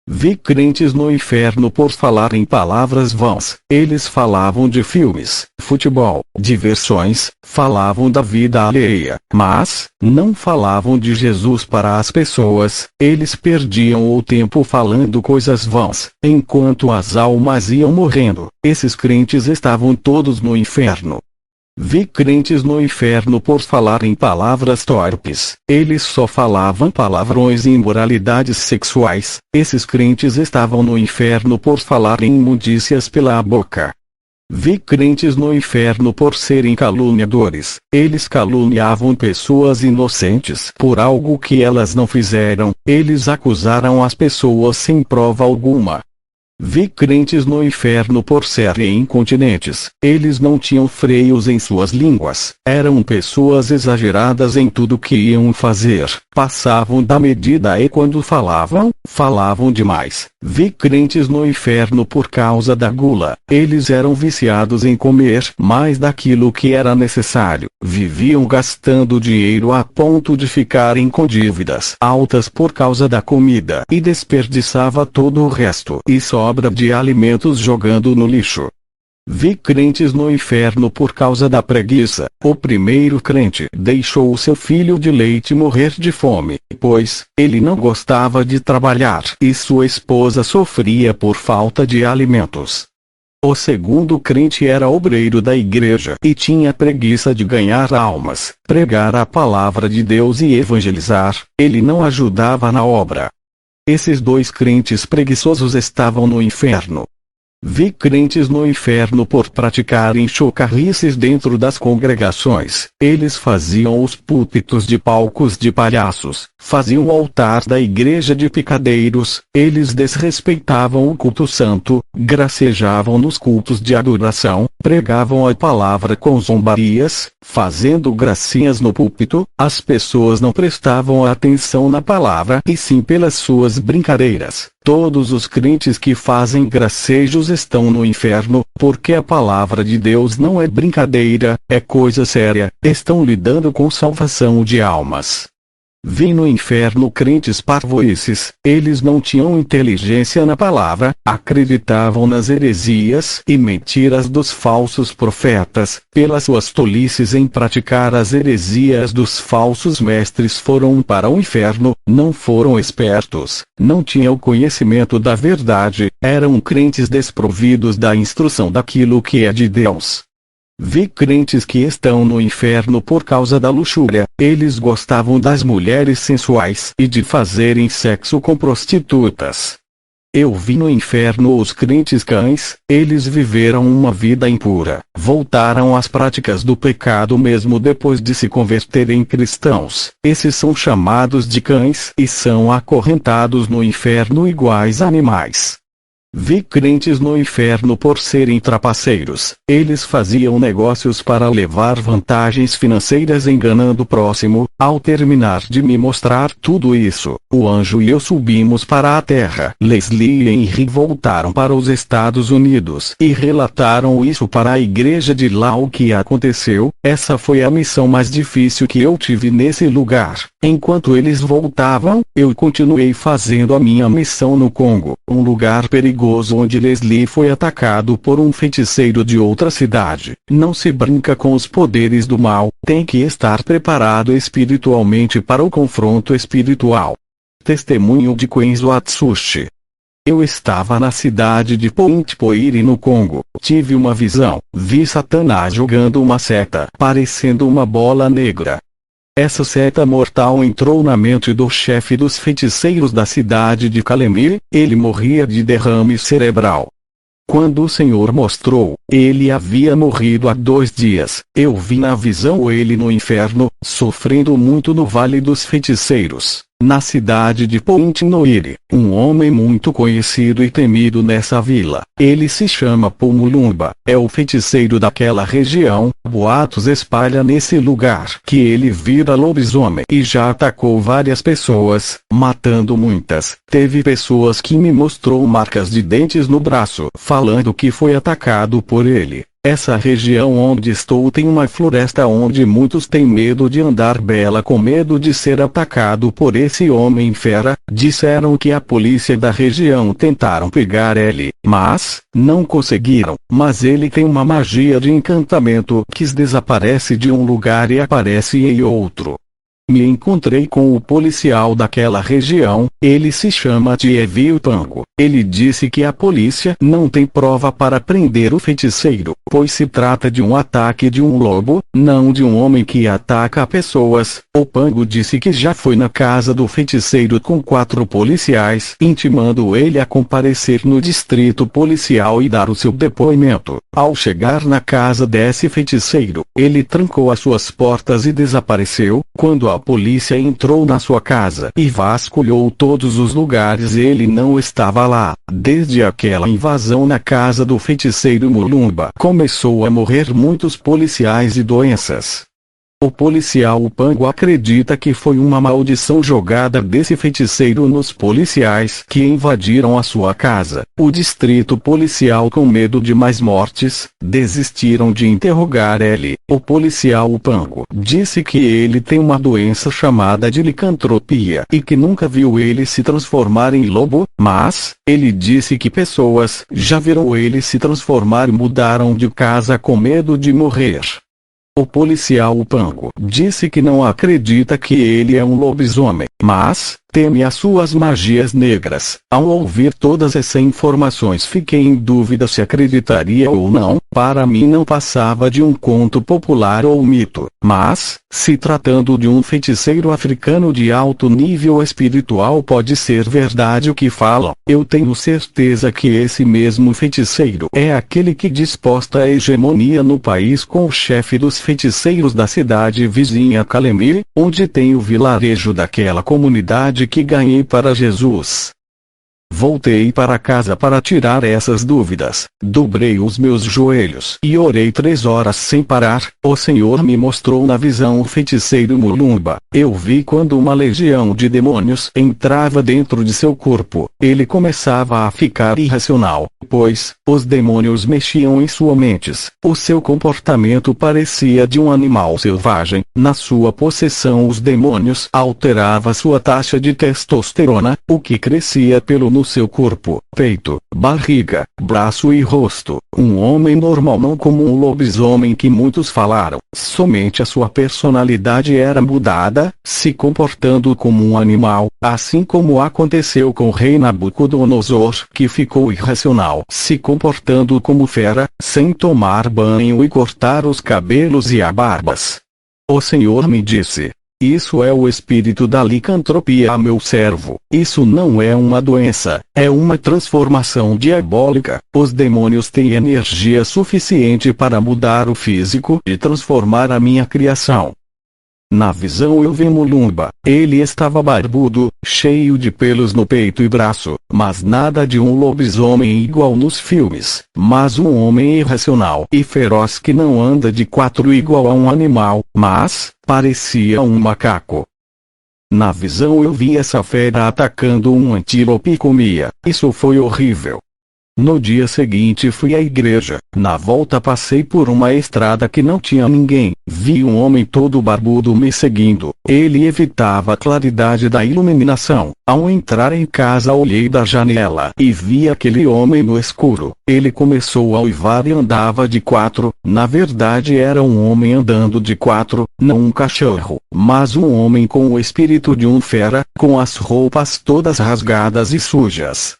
Vi crentes no inferno por falar em palavras vãs. Eles falavam de filmes, futebol, diversões, falavam da vida alheia, mas não falavam de Jesus para as pessoas. Eles perdiam o tempo falando coisas vãs, enquanto as almas iam morrendo. Esses crentes estavam todos no inferno. Vi crentes no inferno por falar em palavras torpes. Eles só falavam palavrões e imoralidades sexuais. Esses crentes estavam no inferno por falar em imundícias pela boca. Vi crentes no inferno por serem caluniadores. Eles caluniavam pessoas inocentes por algo que elas não fizeram. Eles acusaram as pessoas sem prova alguma. Vi crentes no inferno por serem incontinentes. Eles não tinham freios em suas línguas. Eram pessoas exageradas em tudo que iam fazer. Passavam da medida e quando falavam demais. Vi crentes no inferno por causa da gula. Eles eram viciados em comer mais daquilo que era necessário. Viviam gastando dinheiro a ponto de ficarem com dívidas altas por causa da comida. E desperdiçava todo o resto. E sobra de alimentos jogando no lixo. Vi crentes no inferno por causa da preguiça. O primeiro crente deixou o seu filho de leite morrer de fome, pois ele não gostava de trabalhar e sua esposa sofria por falta de alimentos. O segundo crente era obreiro da igreja e tinha preguiça de ganhar almas, pregar a palavra de Deus e evangelizar. Ele não ajudava na obra. Esses dois crentes preguiçosos estavam no inferno. Vi crentes no inferno por praticarem chocarrices dentro das congregações. Eles faziam os púlpitos de palcos de palhaços, faziam o altar da igreja de picadeiros. Eles desrespeitavam o culto santo, gracejavam nos cultos de adoração, pregavam a palavra com zombarias, fazendo gracinhas no púlpito. As pessoas não prestavam atenção na palavra e sim pelas suas brincadeiras. Todos os crentes que fazem gracejos estão no inferno, porque a palavra de Deus não é brincadeira, é coisa séria. Estão lidando com salvação de almas. Vi no inferno crentes parvoices. Eles não tinham inteligência na palavra, acreditavam nas heresias e mentiras dos falsos profetas. Pelas suas tolices em praticar as heresias dos falsos mestres foram para o inferno. Não foram espertos, não tinham conhecimento da verdade, eram crentes desprovidos da instrução daquilo que é de Deus. Vi crentes que estão no inferno por causa da luxúria. Eles gostavam das mulheres sensuais e de fazerem sexo com prostitutas. Eu vi no inferno os crentes cães. Eles viveram uma vida impura, voltaram às práticas do pecado mesmo depois de se converterem cristãos. Esses são chamados de cães e são acorrentados no inferno iguais a animais. Vi crentes no inferno por serem trapaceiros. Eles faziam negócios para levar vantagens financeiras enganando o próximo. Ao terminar de me mostrar tudo isso, o anjo e eu subimos para a terra. Leslie e Henry voltaram para os Estados Unidos e relataram isso para a igreja de lá o que aconteceu. Essa foi a missão mais difícil que eu tive nesse lugar. Enquanto eles voltavam, eu continuei fazendo a minha missão no Congo, um lugar perigoso onde Leslie foi atacado por um feiticeiro de outra cidade. Não se brinca com os poderes do mal, tem que estar preparado espiritualmente para o confronto espiritual. Testemunho de Kwenzo Atsushi. Eu estava na cidade de Point Poiri no Congo. Tive uma visão. Vi Satanás jogando uma seta, parecendo uma bola negra. Essa seta mortal entrou na mente do chefe dos feiticeiros da cidade de Kalemie. Ele morria de derrame cerebral. Quando o Senhor mostrou, ele havia morrido há 2 dias. Eu vi na visão ele no inferno, sofrendo muito no Vale dos Feiticeiros. Na cidade de Point-Noire, um homem muito conhecido e temido nessa vila. Ele se chama Pomulumba, é o feiticeiro daquela região. Boatos espalham nesse lugar que ele vira lobisomem e já atacou várias pessoas, matando muitas. Teve pessoas que me mostrou marcas de dentes no braço, falando que foi atacado por ele. Essa região onde estou tem uma floresta onde muitos têm medo de andar bela com medo de ser atacado por esse homem fera. Disseram que a polícia da região tentaram pegar ele, mas não conseguiram. Mas ele tem uma magia de encantamento que desaparece de um lugar e aparece em outro. Me encontrei com o policial daquela região, ele se chama Tievio Pango. Ele disse que a polícia não tem prova para prender o feiticeiro, pois se trata de um ataque de um lobo, não de um homem que ataca pessoas. O Pango disse que já foi na casa do feiticeiro com 4 policiais, intimando ele a comparecer no distrito policial e dar o seu depoimento. Ao chegar na casa desse feiticeiro, ele trancou as suas portas e desapareceu. Quando a polícia entrou na sua casa e vasculhou todos os lugares, ele não estava lá. Desde aquela invasão na casa do feiticeiro Mulumba, começou a morrer muitos policiais e doenças. O policial Pango acredita que foi uma maldição jogada desse feiticeiro nos policiais que invadiram a sua casa. O distrito policial, com medo de mais mortes, desistiram de interrogar ele. O policial Pango disse que ele tem uma doença chamada de licantropia e que nunca viu ele se transformar em lobo, mas ele disse que pessoas já viram ele se transformar e mudaram de casa com medo de morrer. O policial Pango disse que não acredita que ele é um lobisomem, mas teme as suas magias negras. Ao ouvir todas essas informações, fiquei em dúvida se acreditaria ou não. Para mim não passava de um conto popular ou mito, mas, se tratando de um feiticeiro africano de alto nível espiritual, pode ser verdade o que falam. Eu tenho certeza que esse mesmo feiticeiro é aquele que disposta a hegemonia no país com o chefe dos feiticeiros da cidade vizinha Calemire, onde tem o vilarejo daquela comunidade que ganhei para Jesus. Voltei para casa para tirar essas dúvidas. Dobrei os meus joelhos e orei 3 horas sem parar. O Senhor me mostrou na visão o feiticeiro Mulumba. Eu vi quando uma legião de demônios entrava dentro de seu corpo. Ele começava a ficar irracional, pois os demônios mexiam em sua mente. O seu comportamento parecia de um animal selvagem. Na sua possessão, os demônios alteravam sua taxa de testosterona, o que crescia no seu corpo, peito, barriga, braço e rosto. Um homem normal, não como um lobisomem que muitos falaram. Somente a sua personalidade era mudada, se comportando como um animal, assim como aconteceu com o rei Nabucodonosor, que ficou irracional, se comportando como fera, sem tomar banho e cortar os cabelos e a barbas. O Senhor me disse: isso é o espírito da licantropia, meu servo. Isso não é uma doença, é uma transformação diabólica. Os demônios têm energia suficiente para mudar o físico e transformar a minha criação. Na visão eu vi Mulumba. Ele estava barbudo, cheio de pelos no peito e braço, mas nada de um lobisomem igual nos filmes, mas um homem irracional e feroz que não anda de 4 igual a um animal, mas parecia um macaco. Na visão eu vi essa fera atacando um antílope e comia. Isso foi horrível. No dia seguinte fui à igreja. Na volta passei por uma estrada que não tinha ninguém. Vi um homem todo barbudo me seguindo. Ele evitava a claridade da iluminação. Ao entrar em casa olhei da janela e vi aquele homem no escuro. Ele começou a uivar e andava de 4. Na verdade era um homem andando de 4, não um cachorro, mas um homem com o espírito de um fera, com as roupas todas rasgadas e sujas.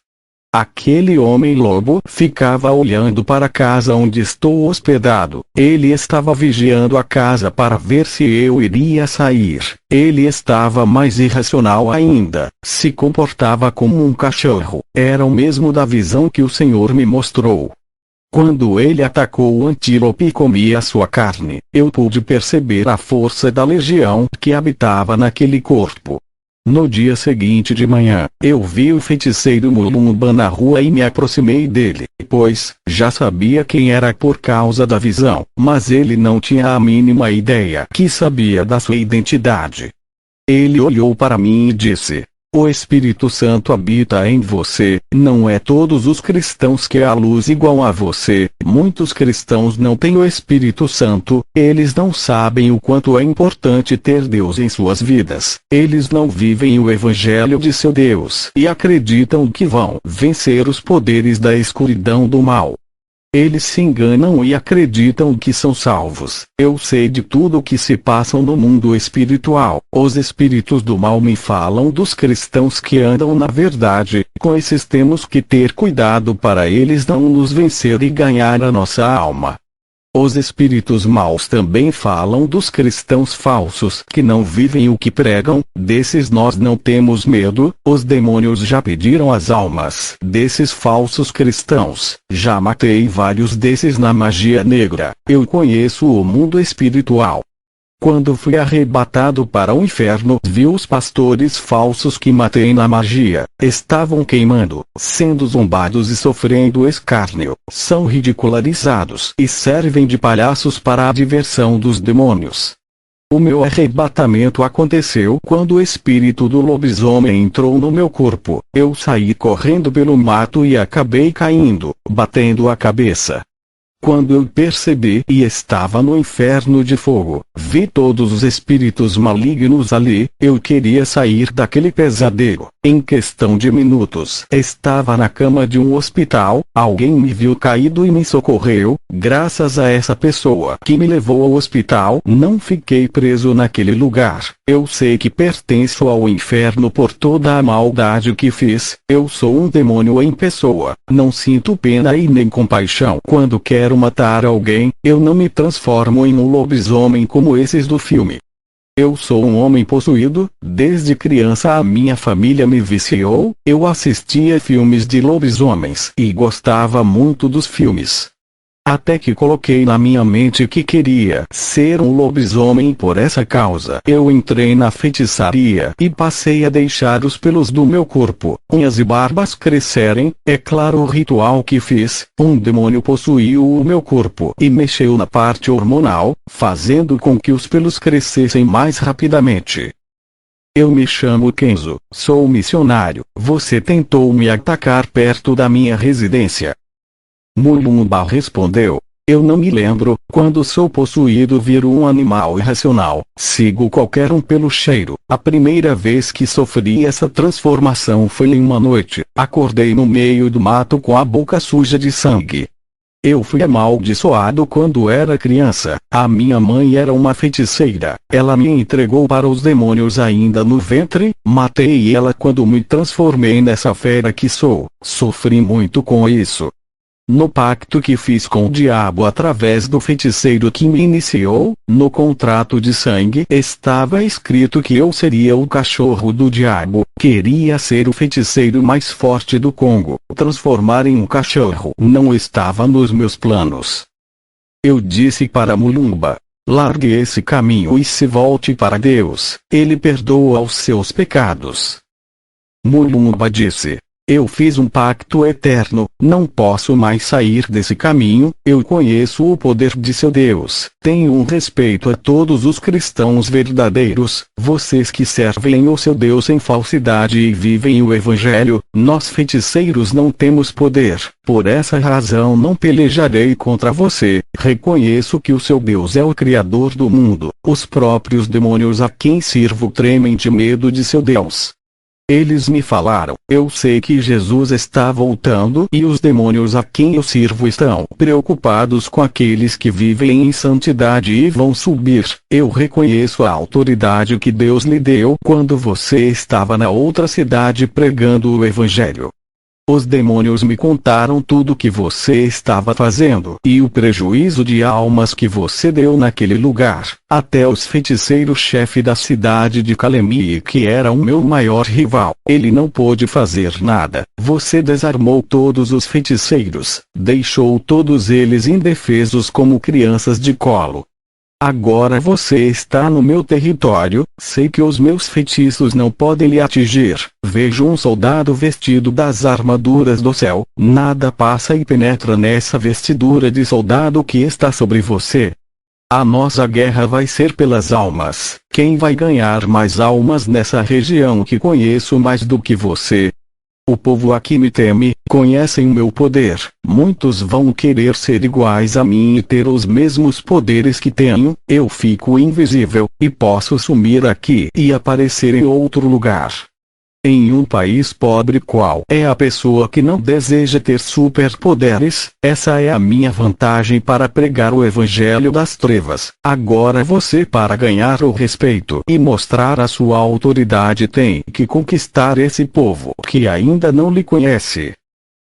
Aquele homem-lobo ficava olhando para a casa onde estou hospedado. Ele estava vigiando a casa para ver se eu iria sair. Ele estava mais irracional ainda. Se comportava como um cachorro. Era o mesmo da visão que o Senhor me mostrou. Quando ele atacou o antílope e comia sua carne, eu pude perceber a força da legião que habitava naquele corpo. No dia seguinte de manhã, eu vi o feiticeiro Mulumba na rua e me aproximei dele, pois já sabia quem era por causa da visão, mas ele não tinha a mínima ideia que sabia da sua identidade. Ele olhou para mim e disse: "O Espírito Santo habita em você." Não é todos os cristãos que há luz igual a você. Muitos cristãos não têm o Espírito Santo, eles não sabem o quanto é importante ter Deus em suas vidas. Eles não vivem o Evangelho de seu Deus e acreditam que vão vencer os poderes da escuridão do mal. Eles se enganam e acreditam que são salvos. Eu sei de tudo o que se passa no mundo espiritual. Os espíritos do mal me falam dos cristãos que andam na verdade. Com esses temos que ter cuidado para eles não nos vencer e ganhar a nossa alma. Os espíritos maus também falam dos cristãos falsos que não vivem o que pregam. Desses nós não temos medo. Os demônios já pediram as almas desses falsos cristãos. Já matei vários desses na magia negra. Eu conheço o mundo espiritual. Quando fui arrebatado para o inferno, vi os pastores falsos que matei na magia. Estavam queimando, sendo zombados e sofrendo escárnio. São ridicularizados e servem de palhaços para a diversão dos demônios. O meu arrebatamento aconteceu quando o espírito do lobisomem entrou no meu corpo. Eu saí correndo pelo mato e acabei caindo, batendo a cabeça. Quando eu percebi e estava no inferno de fogo, vi todos os espíritos malignos ali. Eu queria sair daquele pesadelo. Em questão de minutos, estava na cama de um hospital. Alguém me viu caído e me socorreu. Graças a essa pessoa que me levou ao hospital, não fiquei preso naquele lugar. Eu sei que pertenço ao inferno por toda a maldade que fiz. Eu sou um demônio em pessoa. Não sinto pena e nem compaixão. Quando quero matar alguém, eu não me transformo em um lobisomem como esses do filme. Eu sou um homem possuído. Desde criança a minha família me viciou. Eu assistia filmes de lobisomens e gostava muito dos filmes. Até que coloquei na minha mente que queria ser um lobisomem. Por essa causa eu entrei na feitiçaria e passei a deixar os pelos do meu corpo, unhas e barbas crescerem. É claro o ritual que fiz. Um demônio possuiu o meu corpo e mexeu na parte hormonal, fazendo com que os pelos crescessem mais rapidamente. Eu me chamo Kenzo, sou missionário. Você tentou me atacar perto da minha residência. Mulumba respondeu: "Eu não me lembro. Quando sou possuído viro um animal irracional. Sigo qualquer um pelo cheiro. A primeira vez que sofri essa transformação foi em uma noite. Acordei no meio do mato com a boca suja de sangue. Eu fui amaldiçoado quando era criança. A minha mãe era uma feiticeira. Ela me entregou para os demônios ainda no ventre. Matei ela quando me transformei nessa fera que sou. Sofri muito com isso. No pacto que fiz com o diabo através do feiticeiro que me iniciou, no contrato de sangue estava escrito que eu seria o cachorro do diabo. Queria ser o feiticeiro mais forte do Congo. Transformar em um cachorro não estava nos meus planos. Eu disse para Mulumba: "Largue esse caminho e se volte para Deus. Ele perdoa os seus pecados." Mulumba disse: "Eu fiz um pacto eterno, não posso mais sair desse caminho. Eu conheço o poder de seu Deus. Tenho um respeito a todos os cristãos verdadeiros, vocês que servem o seu Deus em falsidade e vivem o Evangelho. Nós feiticeiros não temos poder, por essa razão não pelejarei contra você. Reconheço que o seu Deus é o Criador do mundo. Os próprios demônios a quem sirvo tremem de medo de seu Deus." Eles me falaram: "Eu sei que Jesus está voltando e os demônios a quem eu sirvo estão preocupados com aqueles que vivem em santidade e vão subir." Eu reconheço a autoridade que Deus lhe deu quando você estava na outra cidade pregando o Evangelho. Os demônios me contaram tudo o que você estava fazendo e o prejuízo de almas que você deu naquele lugar. Até os feiticeiros-chefe da cidade de Kalemie, que era o meu maior rival, ele não pôde fazer nada. Você desarmou todos os feiticeiros, deixou todos eles indefesos como crianças de colo. Agora você está no meu território, sei que os meus feitiços não podem lhe atingir. Vejo um soldado vestido das armaduras do céu, nada passa e penetra nessa vestidura de soldado que está sobre você. A nossa guerra vai ser pelas almas. Quem vai ganhar mais almas nessa região que conheço mais do que você? O povo aqui me teme, conhecem o meu poder. Muitos vão querer ser iguais a mim e ter os mesmos poderes que tenho. Eu fico invisível, e posso sumir aqui e aparecer em outro lugar. Em um país pobre, qual é a pessoa que não deseja ter superpoderes? Essa é a minha vantagem para pregar o evangelho das trevas. Agora você, para ganhar o respeito e mostrar a sua autoridade, tem que conquistar esse povo que ainda não lhe conhece.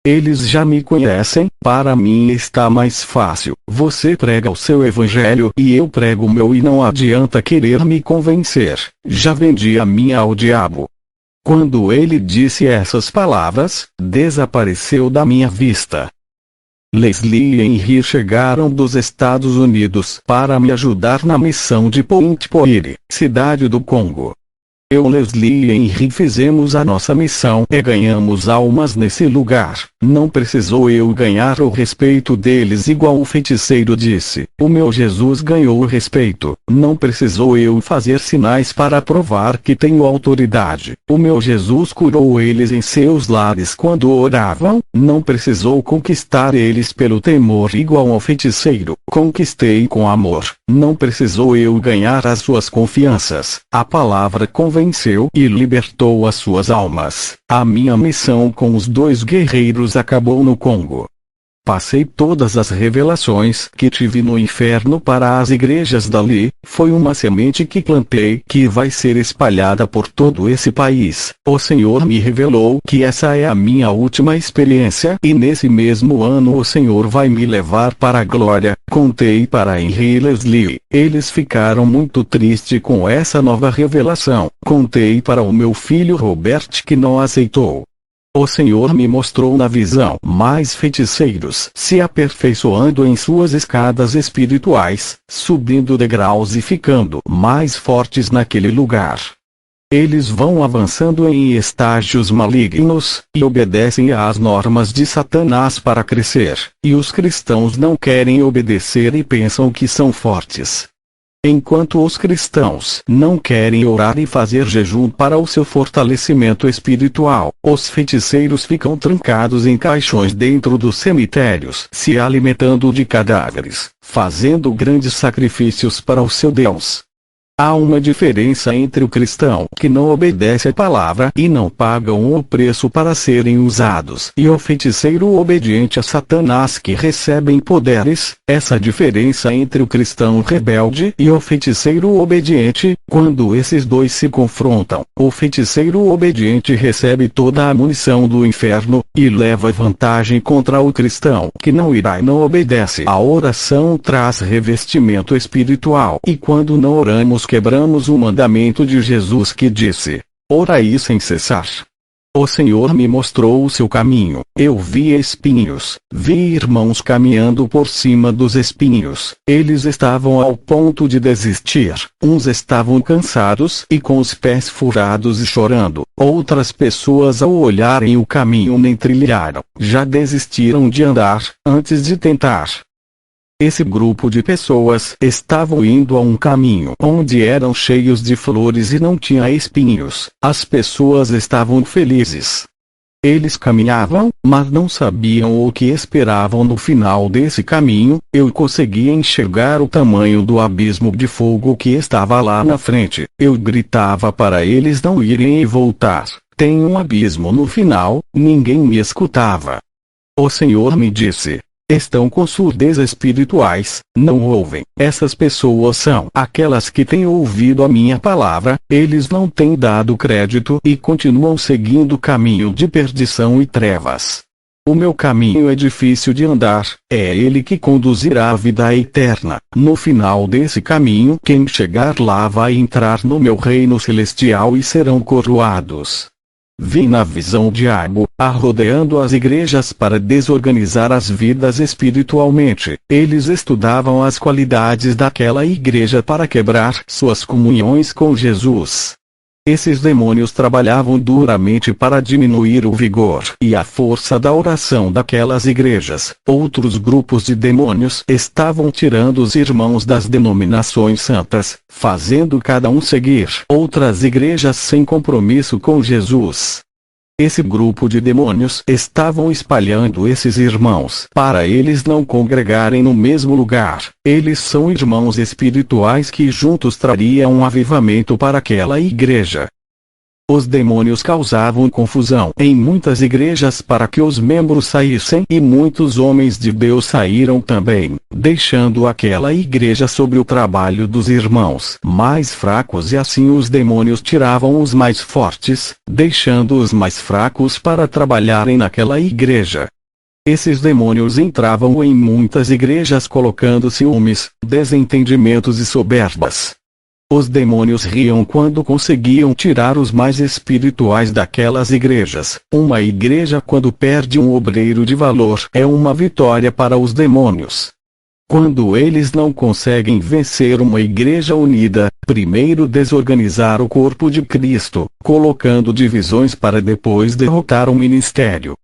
Eles já me conhecem, para mim está mais fácil. Você prega o seu evangelho e eu prego o meu, e não adianta querer me convencer. Já vendi a minha ao diabo. Quando ele disse essas palavras, desapareceu da minha vista. Leslie e Henry chegaram dos Estados Unidos para me ajudar na missão de Point Poire, cidade do Congo. Eu, Leslie e Henry fizemos a nossa missão e ganhamos almas nesse lugar. Não precisou eu ganhar o respeito deles igual o feiticeiro disse. O meu Jesus ganhou o respeito. Não precisou eu fazer sinais para provar que tenho autoridade. O meu Jesus curou eles em seus lares quando oravam. Não precisou conquistar eles pelo temor igual ao feiticeiro. Conquistei com amor. Não precisou eu ganhar as suas confianças. A palavra venceu e libertou as suas almas. A minha missão com os dois guerreiros acabou no Congo. Passei todas as revelações que tive no inferno para as igrejas dali. Foi uma semente que plantei que vai ser espalhada por todo esse país. O Senhor me revelou que essa é a minha última experiência e nesse mesmo ano o Senhor vai me levar para a glória. Contei para Henry e Leslie. Eles ficaram muito tristes com essa nova revelação. Contei para o meu filho Robert, que não aceitou. O Senhor me mostrou na visão mais feiticeiros se aperfeiçoando em suas escadas espirituais, subindo degraus e ficando mais fortes naquele lugar. Eles vão avançando em estágios malignos, e obedecem às normas de Satanás para crescer, e os cristãos não querem obedecer e pensam que são fortes. Enquanto os cristãos não querem orar e fazer jejum para o seu fortalecimento espiritual, os feiticeiros ficam trancados em caixões dentro dos cemitérios, se alimentando de cadáveres, fazendo grandes sacrifícios para o seu Deus. Há uma diferença entre o cristão que não obedece à palavra e não pagam o preço para serem usados e o feiticeiro obediente a Satanás que recebem poderes. Essa diferença entre o cristão rebelde e o feiticeiro obediente, quando esses dois se confrontam, o feiticeiro obediente recebe toda a munição do inferno e leva vantagem contra o cristão que não irá e não obedece. A oração traz revestimento espiritual e quando não oramos quebramos o mandamento de Jesus que disse: orai sem cessar. O Senhor me mostrou o seu caminho. Eu vi espinhos, vi irmãos caminhando por cima dos espinhos. Eles estavam ao ponto de desistir. Uns estavam cansados e com os pés furados e chorando. Outras pessoas, ao olharem o caminho, nem trilharam. Já desistiram de andar antes de tentar. Esse grupo de pessoas estavam indo a um caminho onde eram cheios de flores e não tinha espinhos. As pessoas estavam felizes. Eles caminhavam, mas não sabiam o que esperavam no final desse caminho. Eu conseguia enxergar o tamanho do abismo de fogo que estava lá na frente. Eu gritava para eles não irem e voltar. Tem um abismo no final. Ninguém me escutava. O Senhor me disse: estão com surdez espirituais, não ouvem. Essas pessoas são aquelas que têm ouvido a minha palavra, eles não têm dado crédito e continuam seguindo o caminho de perdição e trevas. O meu caminho é difícil de andar, é ele que conduzirá à vida eterna. No final desse caminho, quem chegar lá vai entrar no meu reino celestial e serão coroados. Vi na visão o diabo, rodeando as igrejas para desorganizar as vidas espiritualmente. Eles estudavam as qualidades daquela igreja para quebrar suas comunhões com Jesus. Esses demônios trabalhavam duramente para diminuir o vigor e a força da oração daquelas igrejas. Outros grupos de demônios estavam tirando os irmãos das denominações santas, fazendo cada um seguir outras igrejas sem compromisso com Jesus. Esse grupo de demônios estavam espalhando esses irmãos para eles não congregarem no mesmo lugar. Eles são irmãos espirituais que juntos trariam um avivamento para aquela igreja. Os demônios causavam confusão em muitas igrejas para que os membros saíssem, e muitos homens de Deus saíram também, deixando aquela igreja sob o trabalho dos irmãos mais fracos, e assim os demônios tiravam os mais fortes, deixando os mais fracos para trabalharem naquela igreja. Esses demônios entravam em muitas igrejas colocando ciúmes, desentendimentos e soberbas. Os demônios riam quando conseguiam tirar os mais espirituais daquelas igrejas. Uma igreja, quando perde um obreiro de valor, é uma vitória para os demônios. Quando eles não conseguem vencer uma igreja unida, primeiro desorganizar o corpo de Cristo, colocando divisões para depois derrotar o ministério.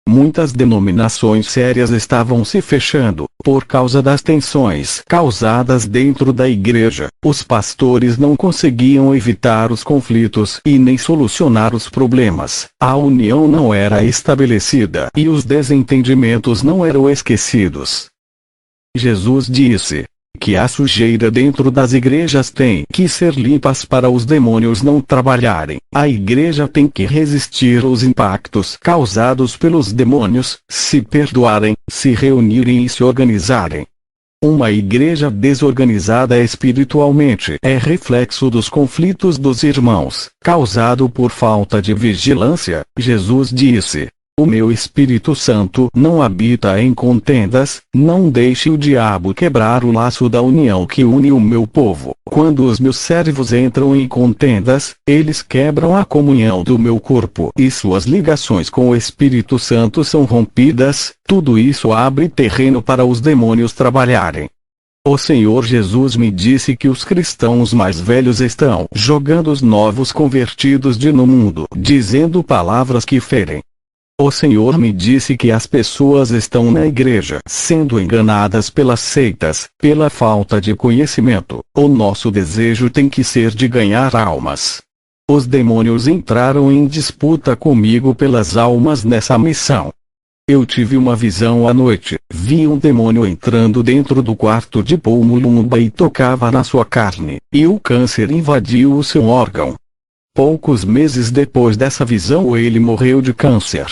Muitas denominações sérias estavam se fechando, por causa das tensões causadas dentro da igreja. Os pastores não conseguiam evitar os conflitos e nem solucionar os problemas. A união não era estabelecida e os desentendimentos não eram esquecidos. Jesus disse que a sujeira dentro das igrejas tem que ser limpas para os demônios não trabalharem. A igreja tem que resistir aos impactos causados pelos demônios, se perdoarem, se reunirem e se organizarem. Uma igreja desorganizada espiritualmente é reflexo dos conflitos dos irmãos, causado por falta de vigilância. Jesus disse: o meu Espírito Santo não habita em contendas. Não deixe o diabo quebrar o laço da união que une o meu povo. Quando os meus servos entram em contendas, eles quebram a comunhão do meu corpo e suas ligações com o Espírito Santo são rompidas. Tudo isso abre terreno para os demônios trabalharem. O Senhor Jesus me disse que os cristãos mais velhos estão jogando os novos convertidos no mundo, dizendo palavras que ferem. O Senhor me disse que as pessoas estão na igreja sendo enganadas pelas seitas, pela falta de conhecimento. O nosso desejo tem que ser de ganhar almas. Os demônios entraram em disputa comigo pelas almas nessa missão. Eu tive uma visão à noite. Vi um demônio entrando dentro do quarto de Paul Mulumba e tocava na sua carne, e o câncer invadiu o seu órgão. Poucos meses depois dessa visão ele morreu de câncer.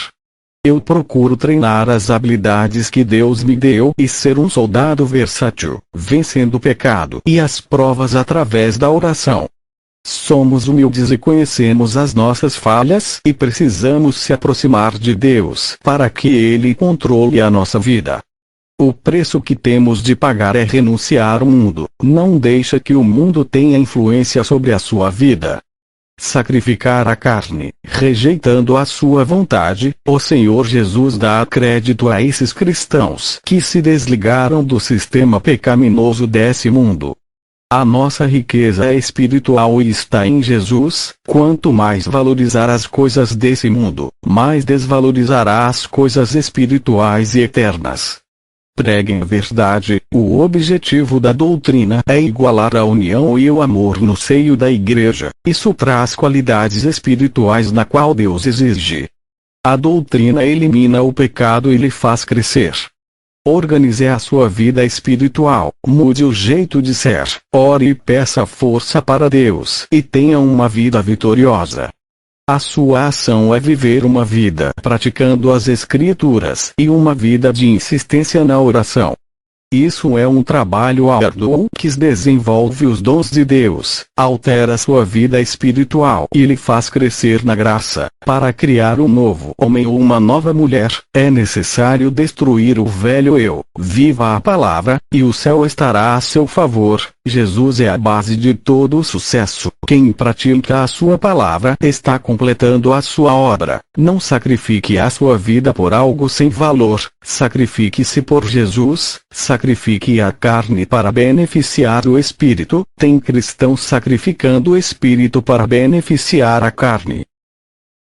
Eu procuro treinar as habilidades que Deus me deu e ser um soldado versátil, vencendo o pecado e as provas através da oração. Somos humildes e conhecemos as nossas falhas e precisamos se aproximar de Deus para que Ele controle a nossa vida. O preço que temos de pagar é renunciar ao mundo. Não deixa que o mundo tenha influência sobre a sua vida. Sacrificar a carne, rejeitando a sua vontade. O Senhor Jesus dá crédito a esses cristãos que se desligaram do sistema pecaminoso desse mundo. A nossa riqueza é espiritual e está em Jesus. Quanto mais valorizar as coisas desse mundo, mais desvalorizará as coisas espirituais e eternas. Preguem a verdade. O objetivo da doutrina é igualar a união e o amor no seio da igreja. Isso traz qualidades espirituais na qual Deus exige. A doutrina elimina o pecado e lhe faz crescer. Organize a sua vida espiritual, mude o jeito de ser, ore e peça força para Deus e tenha uma vida vitoriosa. A sua ação é viver uma vida praticando as Escrituras e uma vida de insistência na oração. Isso é um trabalho árduo que desenvolve os dons de Deus, altera sua vida espiritual e lhe faz crescer na graça. Para criar um novo homem ou uma nova mulher, é necessário destruir o velho eu. Viva a palavra, e o céu estará a seu favor. Jesus é a base de todo o sucesso. Quem pratica a sua palavra está completando a sua obra. Não sacrifique a sua vida por algo sem valor. Sacrifique-se por Jesus. Sacrifique a carne para beneficiar o espírito. Tem cristãos sacrificando o espírito para beneficiar a carne.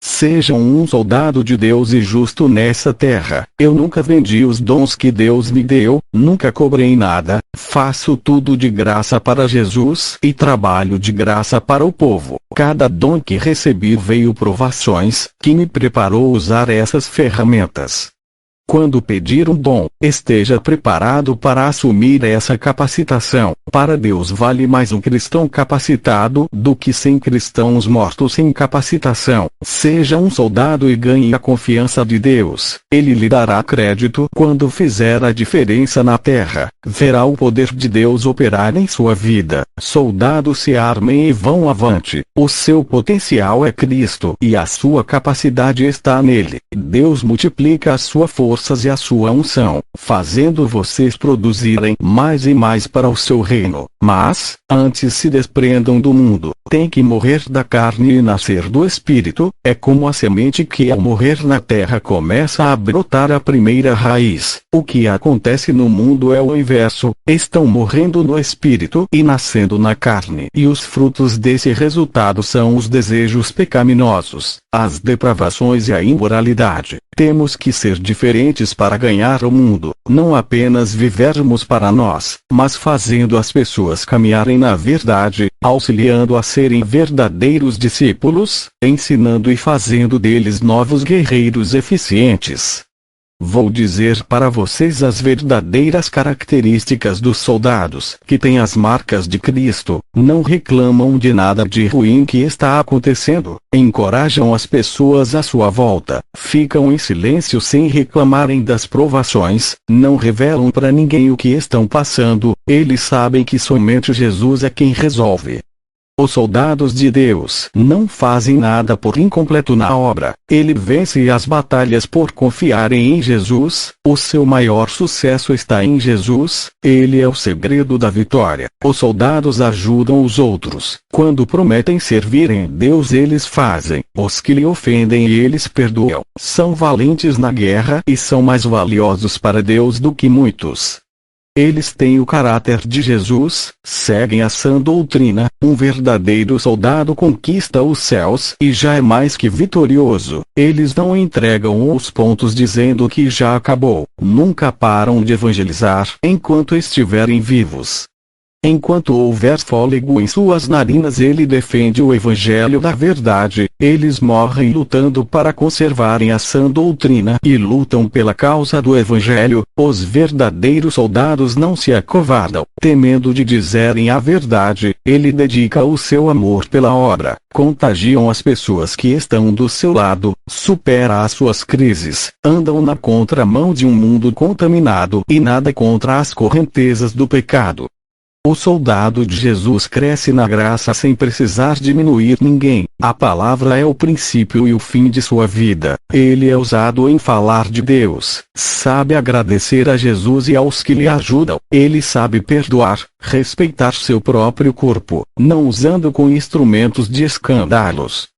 Seja um soldado de Deus e justo nessa terra. Eu nunca vendi os dons que Deus me deu, nunca cobrei nada, faço tudo de graça para Jesus e trabalho de graça para o povo. Cada dom que recebi veio provações, que me preparou a usar essas ferramentas. Quando pedir um dom, esteja preparado para assumir essa capacitação. Para Deus vale mais um cristão capacitado do que 100 cristãos mortos sem capacitação. Seja um soldado e ganhe a confiança de Deus. Ele lhe dará crédito quando fizer a diferença na terra. Verá o poder de Deus operar em sua vida. Soldados se armem e vão avante. O seu potencial é Cristo e a sua capacidade está nele. Deus multiplica a sua forças e a sua unção, fazendo vocês produzirem mais e mais para o seu reino. Mas, antes se desprendam do mundo. Tem que morrer da carne e nascer do Espírito. É como a semente que ao morrer na terra começa a brotar a primeira raiz. O que acontece no mundo é o inverso. Estão morrendo no Espírito e nascendo na carne. E os frutos desse resultado são os desejos pecaminosos, as depravações e a imoralidade. Temos que ser diferentes para ganhar o mundo. Não apenas vivermos para nós, mas fazendo as pessoas caminharem na verdade, auxiliando a serem verdadeiros discípulos, ensinando e fazendo deles novos guerreiros eficientes. Vou dizer para vocês as verdadeiras características dos soldados que têm as marcas de Cristo. Não reclamam de nada de ruim que está acontecendo, encorajam as pessoas à sua volta, ficam em silêncio sem reclamarem das provações, não revelam para ninguém o que estão passando, eles sabem que somente Jesus é quem resolve. Os soldados de Deus não fazem nada por incompleto na obra. Ele vence as batalhas por confiarem em Jesus. O seu maior sucesso está em Jesus. Ele é o segredo da vitória. Os soldados ajudam os outros. Quando prometem servirem Deus, eles fazem. Os que lhe ofendem, eles perdoam. São valentes na guerra e são mais valiosos para Deus do que muitos. Eles têm o caráter de Jesus, seguem a sã doutrina. Um verdadeiro soldado conquista os céus e já é mais que vitorioso. Eles não entregam os pontos dizendo que já acabou. Nunca param de evangelizar enquanto estiverem vivos. Enquanto houver fôlego em suas narinas, ele defende o evangelho da verdade. Eles morrem lutando para conservarem a sã doutrina e lutam pela causa do evangelho. Os verdadeiros soldados não se acovardam, temendo de dizerem a verdade. Ele dedica o seu amor pela obra, contagiam as pessoas que estão do seu lado, supera as suas crises, andam na contramão de um mundo contaminado e nada contra as correntezas do pecado. O soldado de Jesus cresce na graça sem precisar diminuir ninguém. A palavra é o princípio e o fim de sua vida. Ele é usado em falar de Deus. Sabe agradecer a Jesus e aos que lhe ajudam. Ele sabe perdoar, respeitar seu próprio corpo, não usando com instrumentos de escândalos.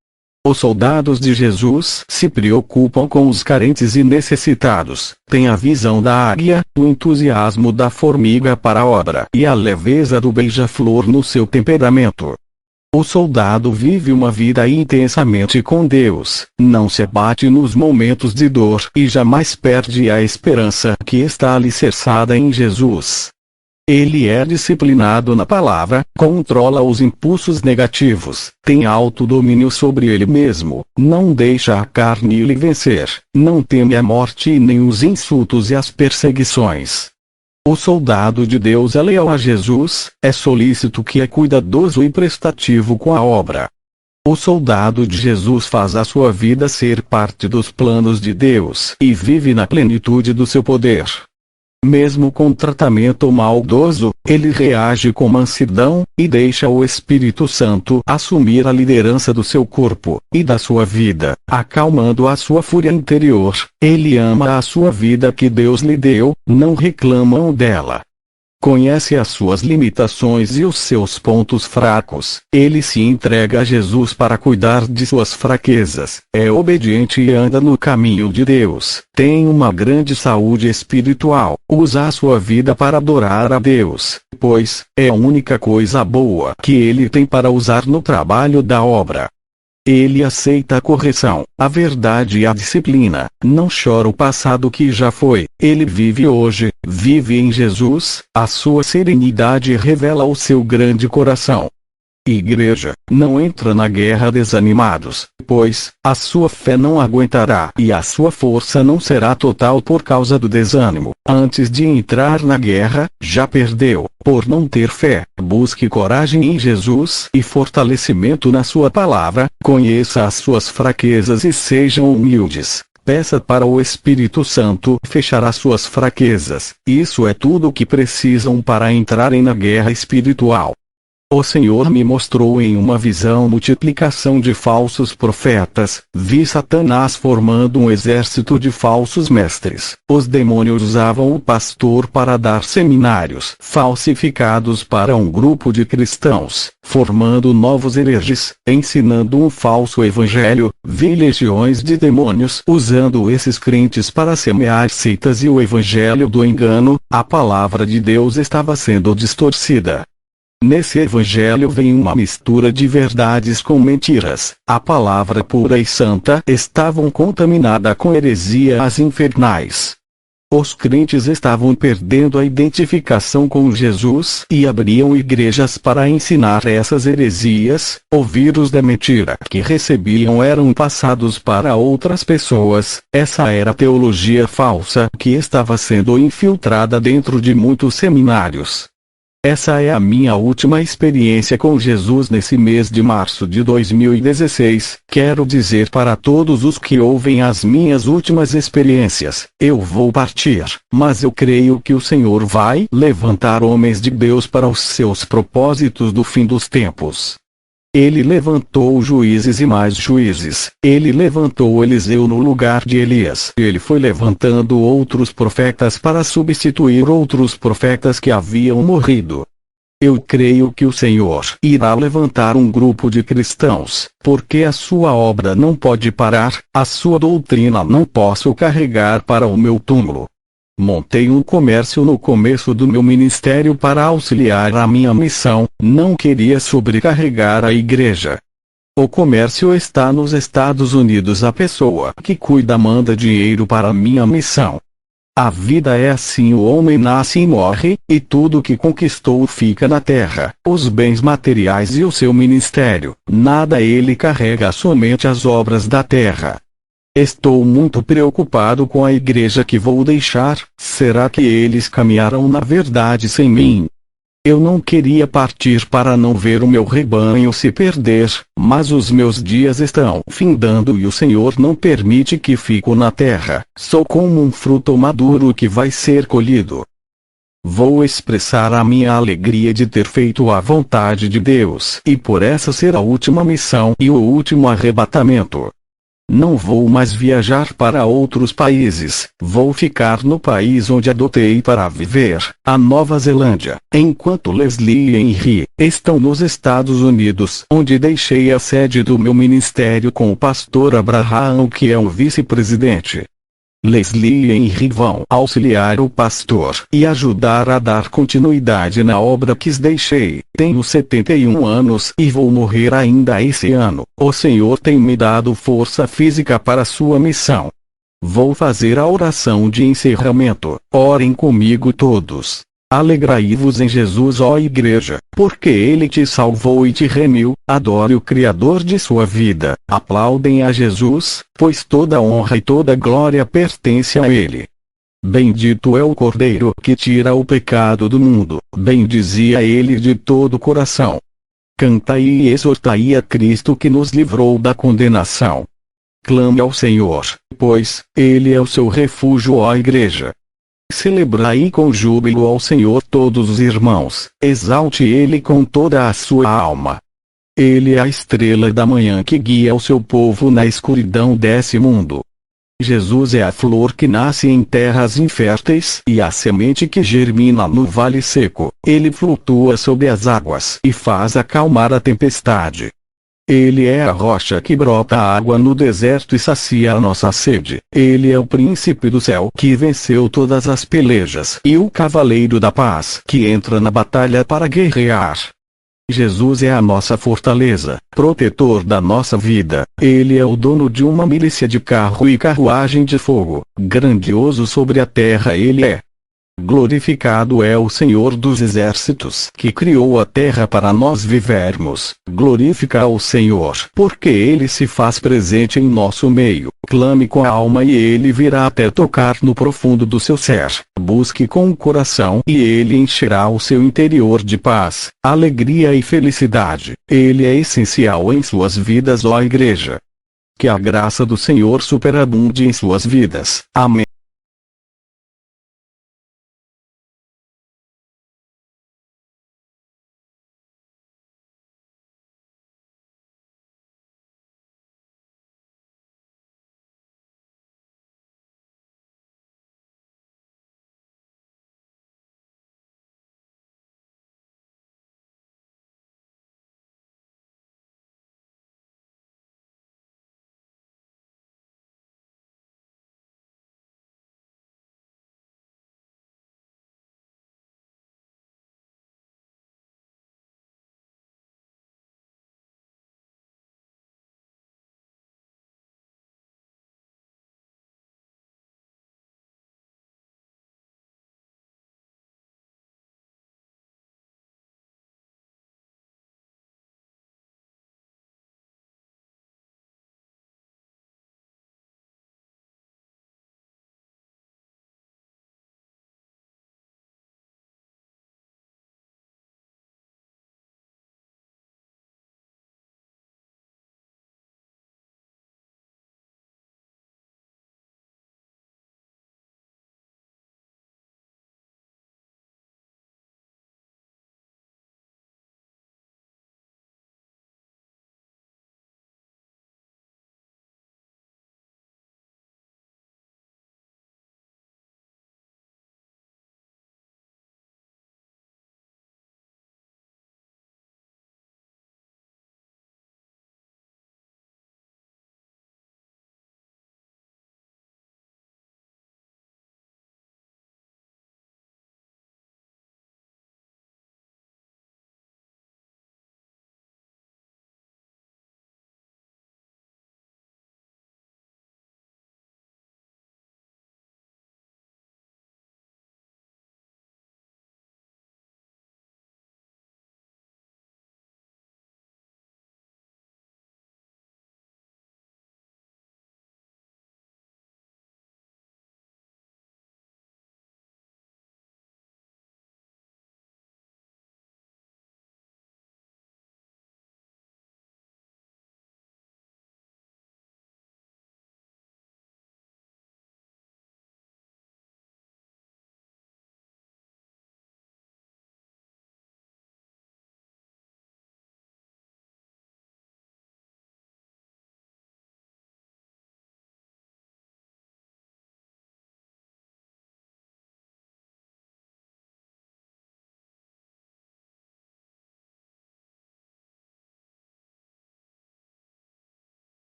Os soldados de Jesus se preocupam com os carentes e necessitados, têm a visão da águia, o entusiasmo da formiga para a obra e a leveza do beija-flor no seu temperamento. O soldado vive uma vida intensamente com Deus, não se abate nos momentos de dor e jamais perde a esperança que está alicerçada em Jesus. Ele é disciplinado na palavra, controla os impulsos negativos, tem autodomínio sobre ele mesmo, não deixa a carne lhe vencer, não teme a morte e nem os insultos e as perseguições. O soldado de Deus é leal a Jesus, é solícito, que é cuidadoso e prestativo com a obra. O soldado de Jesus faz a sua vida ser parte dos planos de Deus e vive na plenitude do seu poder. Mesmo com tratamento maldoso, ele reage com mansidão, e deixa o Espírito Santo assumir a liderança do seu corpo, e da sua vida, acalmando a sua fúria interior. Ele ama a sua vida que Deus lhe deu, não reclamam dela. Conhece as suas limitações e os seus pontos fracos. Ele se entrega a Jesus para cuidar de suas fraquezas. É obediente e anda no caminho de Deus. Tem uma grande saúde espiritual. Usa a sua vida para adorar a Deus, pois é a única coisa boa que ele tem para usar no trabalho da obra. Ele aceita a correção, a verdade e a disciplina. Não chora o passado que já foi. Ele vive hoje, vive em Jesus. A sua serenidade revela o seu grande coração. Igreja, não entra na guerra desanimados, pois a sua fé não aguentará e a sua força não será total por causa do desânimo. Antes de entrar na guerra, já perdeu, por não ter fé. Busque coragem em Jesus e fortalecimento na sua palavra. Conheça as suas fraquezas e sejam humildes. Peça para o Espírito Santo fechar as suas fraquezas. Isso é tudo o que precisam para entrarem na guerra espiritual. O Senhor me mostrou em uma visão multiplicação de falsos profetas. Vi Satanás formando um exército de falsos mestres. Os demônios usavam o pastor para dar seminários falsificados para um grupo de cristãos, formando novos hereges, ensinando um falso evangelho. Vi legiões de demônios usando esses crentes para semear seitas e o evangelho do engano. A palavra de Deus estava sendo distorcida. Nesse evangelho vem uma mistura de verdades com mentiras. A palavra pura e santa estavam contaminada com heresias infernais. Os crentes estavam perdendo a identificação com Jesus e abriam igrejas para ensinar essas heresias. Os vírus da mentira que recebiam eram passados para outras pessoas. Essa era a teologia falsa que estava sendo infiltrada dentro de muitos seminários. Essa é a minha última experiência com Jesus nesse mês de março de 2016. Quero dizer para todos os que ouvem as minhas últimas experiências: eu vou partir, mas eu creio que o Senhor vai levantar homens de Deus para os seus propósitos do fim dos tempos. Ele levantou juízes e mais juízes. Ele levantou Eliseu no lugar de Elias. Ele foi levantando outros profetas para substituir outros profetas que haviam morrido. Eu creio que o Senhor irá levantar um grupo de cristãos, porque a sua obra não pode parar, a sua doutrina não posso carregar para o meu túmulo. Montei um comércio no começo do meu ministério para auxiliar a minha missão. Não queria sobrecarregar a igreja. O comércio está nos Estados Unidos. A pessoa que cuida manda dinheiro para a minha missão. A vida é assim: o homem nasce e morre, e tudo que conquistou fica na terra, os bens materiais e o seu ministério. Nada ele carrega, somente as obras da terra. Estou muito preocupado com a igreja que vou deixar. Será que eles caminharão na verdade sem mim? Eu não queria partir para não ver o meu rebanho se perder, mas os meus dias estão findando e o Senhor não permite que fico na terra. Sou como um fruto maduro que vai ser colhido. Vou expressar a minha alegria de ter feito a vontade de Deus e por essa ser a última missão e o último arrebatamento. Não vou mais viajar para outros países. Vou ficar no país onde adotei para viver, a Nova Zelândia, enquanto Leslie e Henry estão nos Estados Unidos, onde deixei a sede do meu ministério com o pastor Abraham, que é o vice-presidente. Leslie e Henry vão auxiliar o pastor e ajudar a dar continuidade na obra que deixei. Tenho 71 anos e vou morrer ainda esse ano. O Senhor tem me dado força física para sua missão. Vou fazer a oração de encerramento. Orem comigo todos. Alegrai-vos em Jesus, ó Igreja, porque Ele te salvou e te remiu. Adore o Criador de sua vida. Aplaudem a Jesus, pois toda honra e toda glória pertence a Ele. Bendito é o Cordeiro que tira o pecado do mundo. Bendizia Ele de todo o coração. Cantai e exortai a Cristo que nos livrou da condenação. Clame ao Senhor, pois Ele é o seu refúgio, ó Igreja. Celebrai com júbilo ao Senhor todos os irmãos, exalte Ele com toda a sua alma. Ele é a estrela da manhã que guia o seu povo na escuridão desse mundo. Jesus é a flor que nasce em terras inférteis e a semente que germina no vale seco. Ele flutua sobre as águas e faz acalmar a tempestade. Ele é a rocha que brota água no deserto e sacia a nossa sede. Ele é o príncipe do céu que venceu todas as pelejas e o cavaleiro da paz que entra na batalha para guerrear. Jesus é a nossa fortaleza, protetor da nossa vida. Ele é o dono de uma milícia de carro e carruagem de fogo. Grandioso sobre a terra ele é. Glorificado é o Senhor dos Exércitos, que criou a terra para nós vivermos. Glorifica o Senhor, porque Ele se faz presente em nosso meio. Clame com a alma e Ele virá até tocar no profundo do seu ser. Busque com o coração e Ele encherá o seu interior de paz, alegria e felicidade. Ele é essencial em suas vidas, ó Igreja. Que a graça do Senhor superabunde em suas vidas. Amém.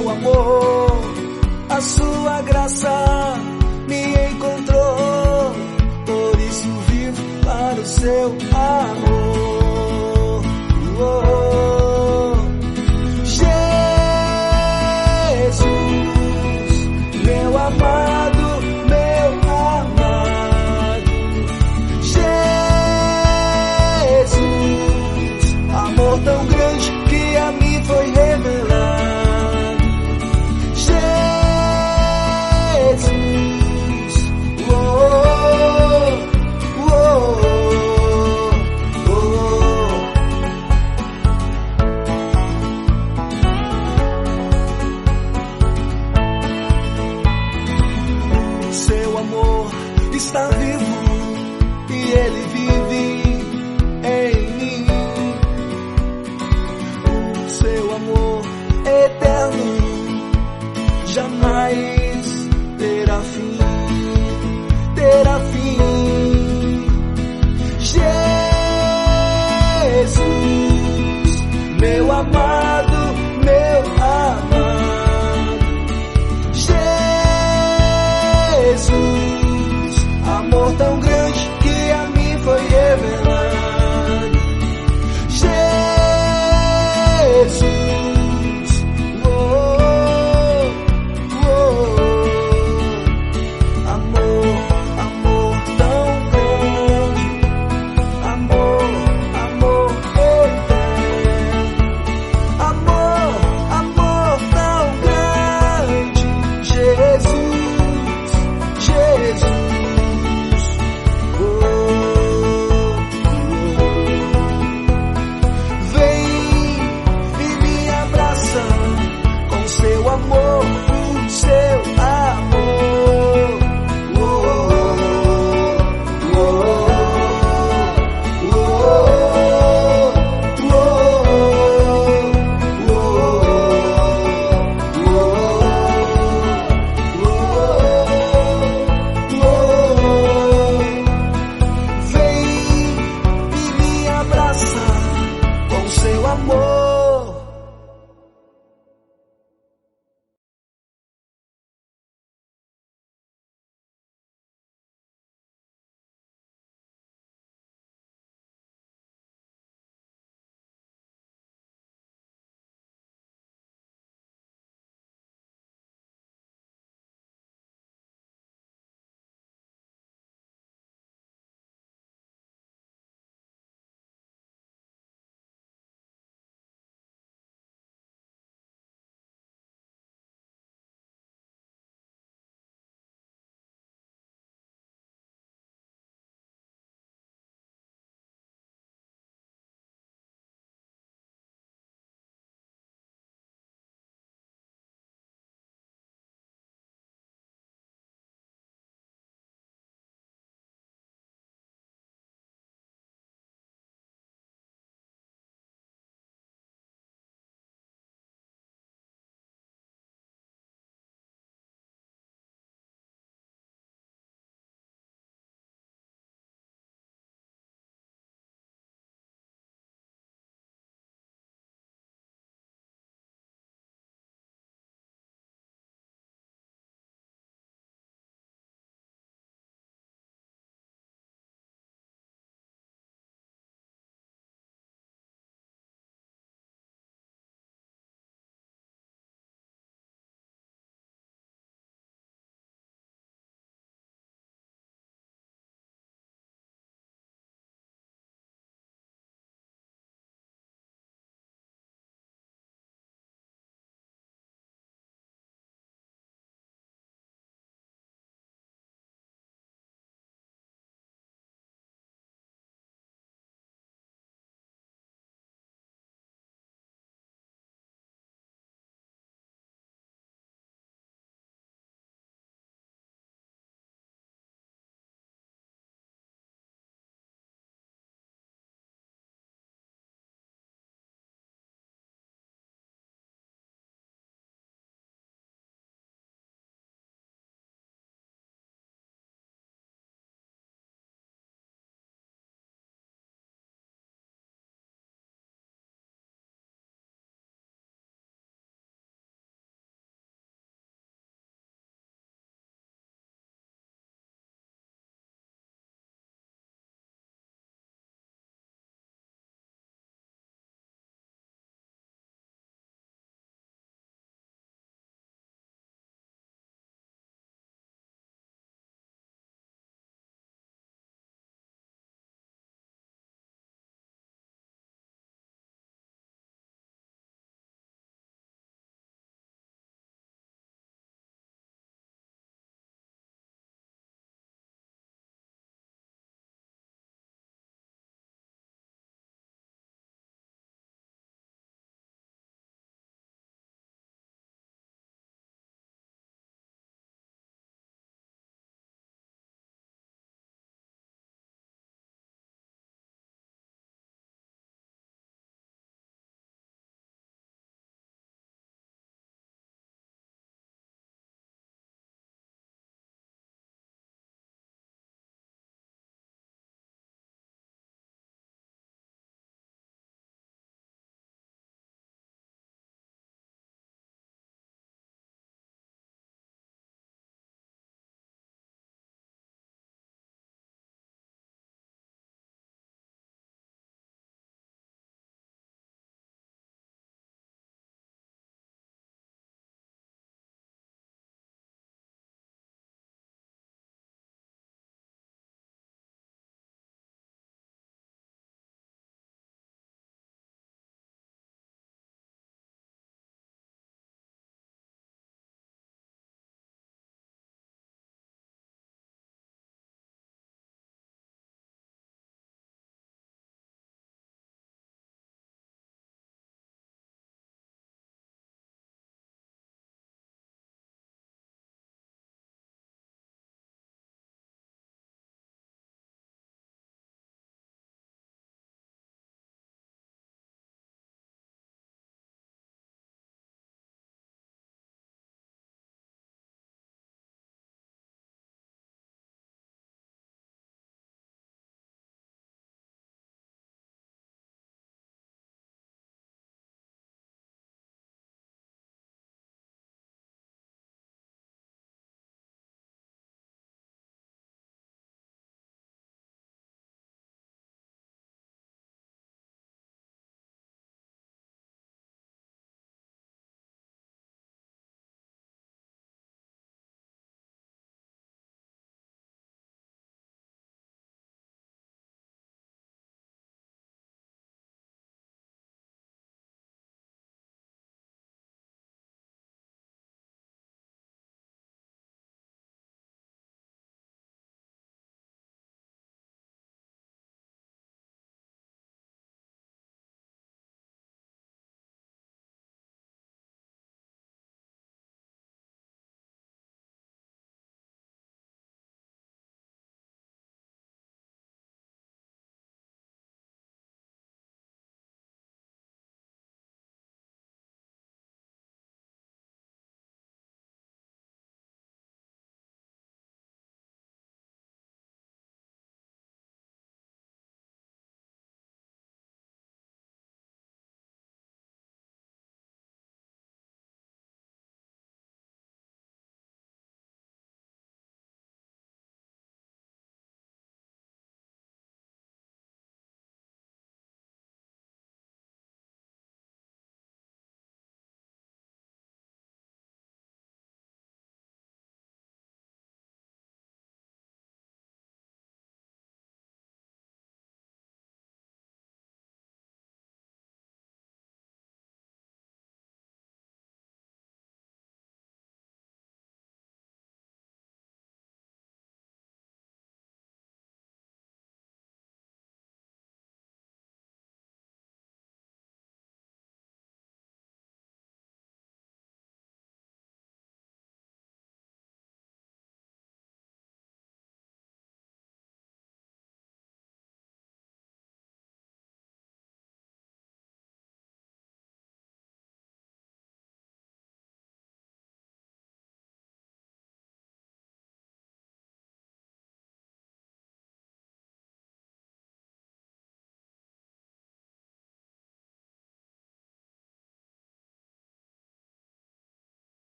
seu amor, a sua graça me encontrou, por isso vivo para o seu amor.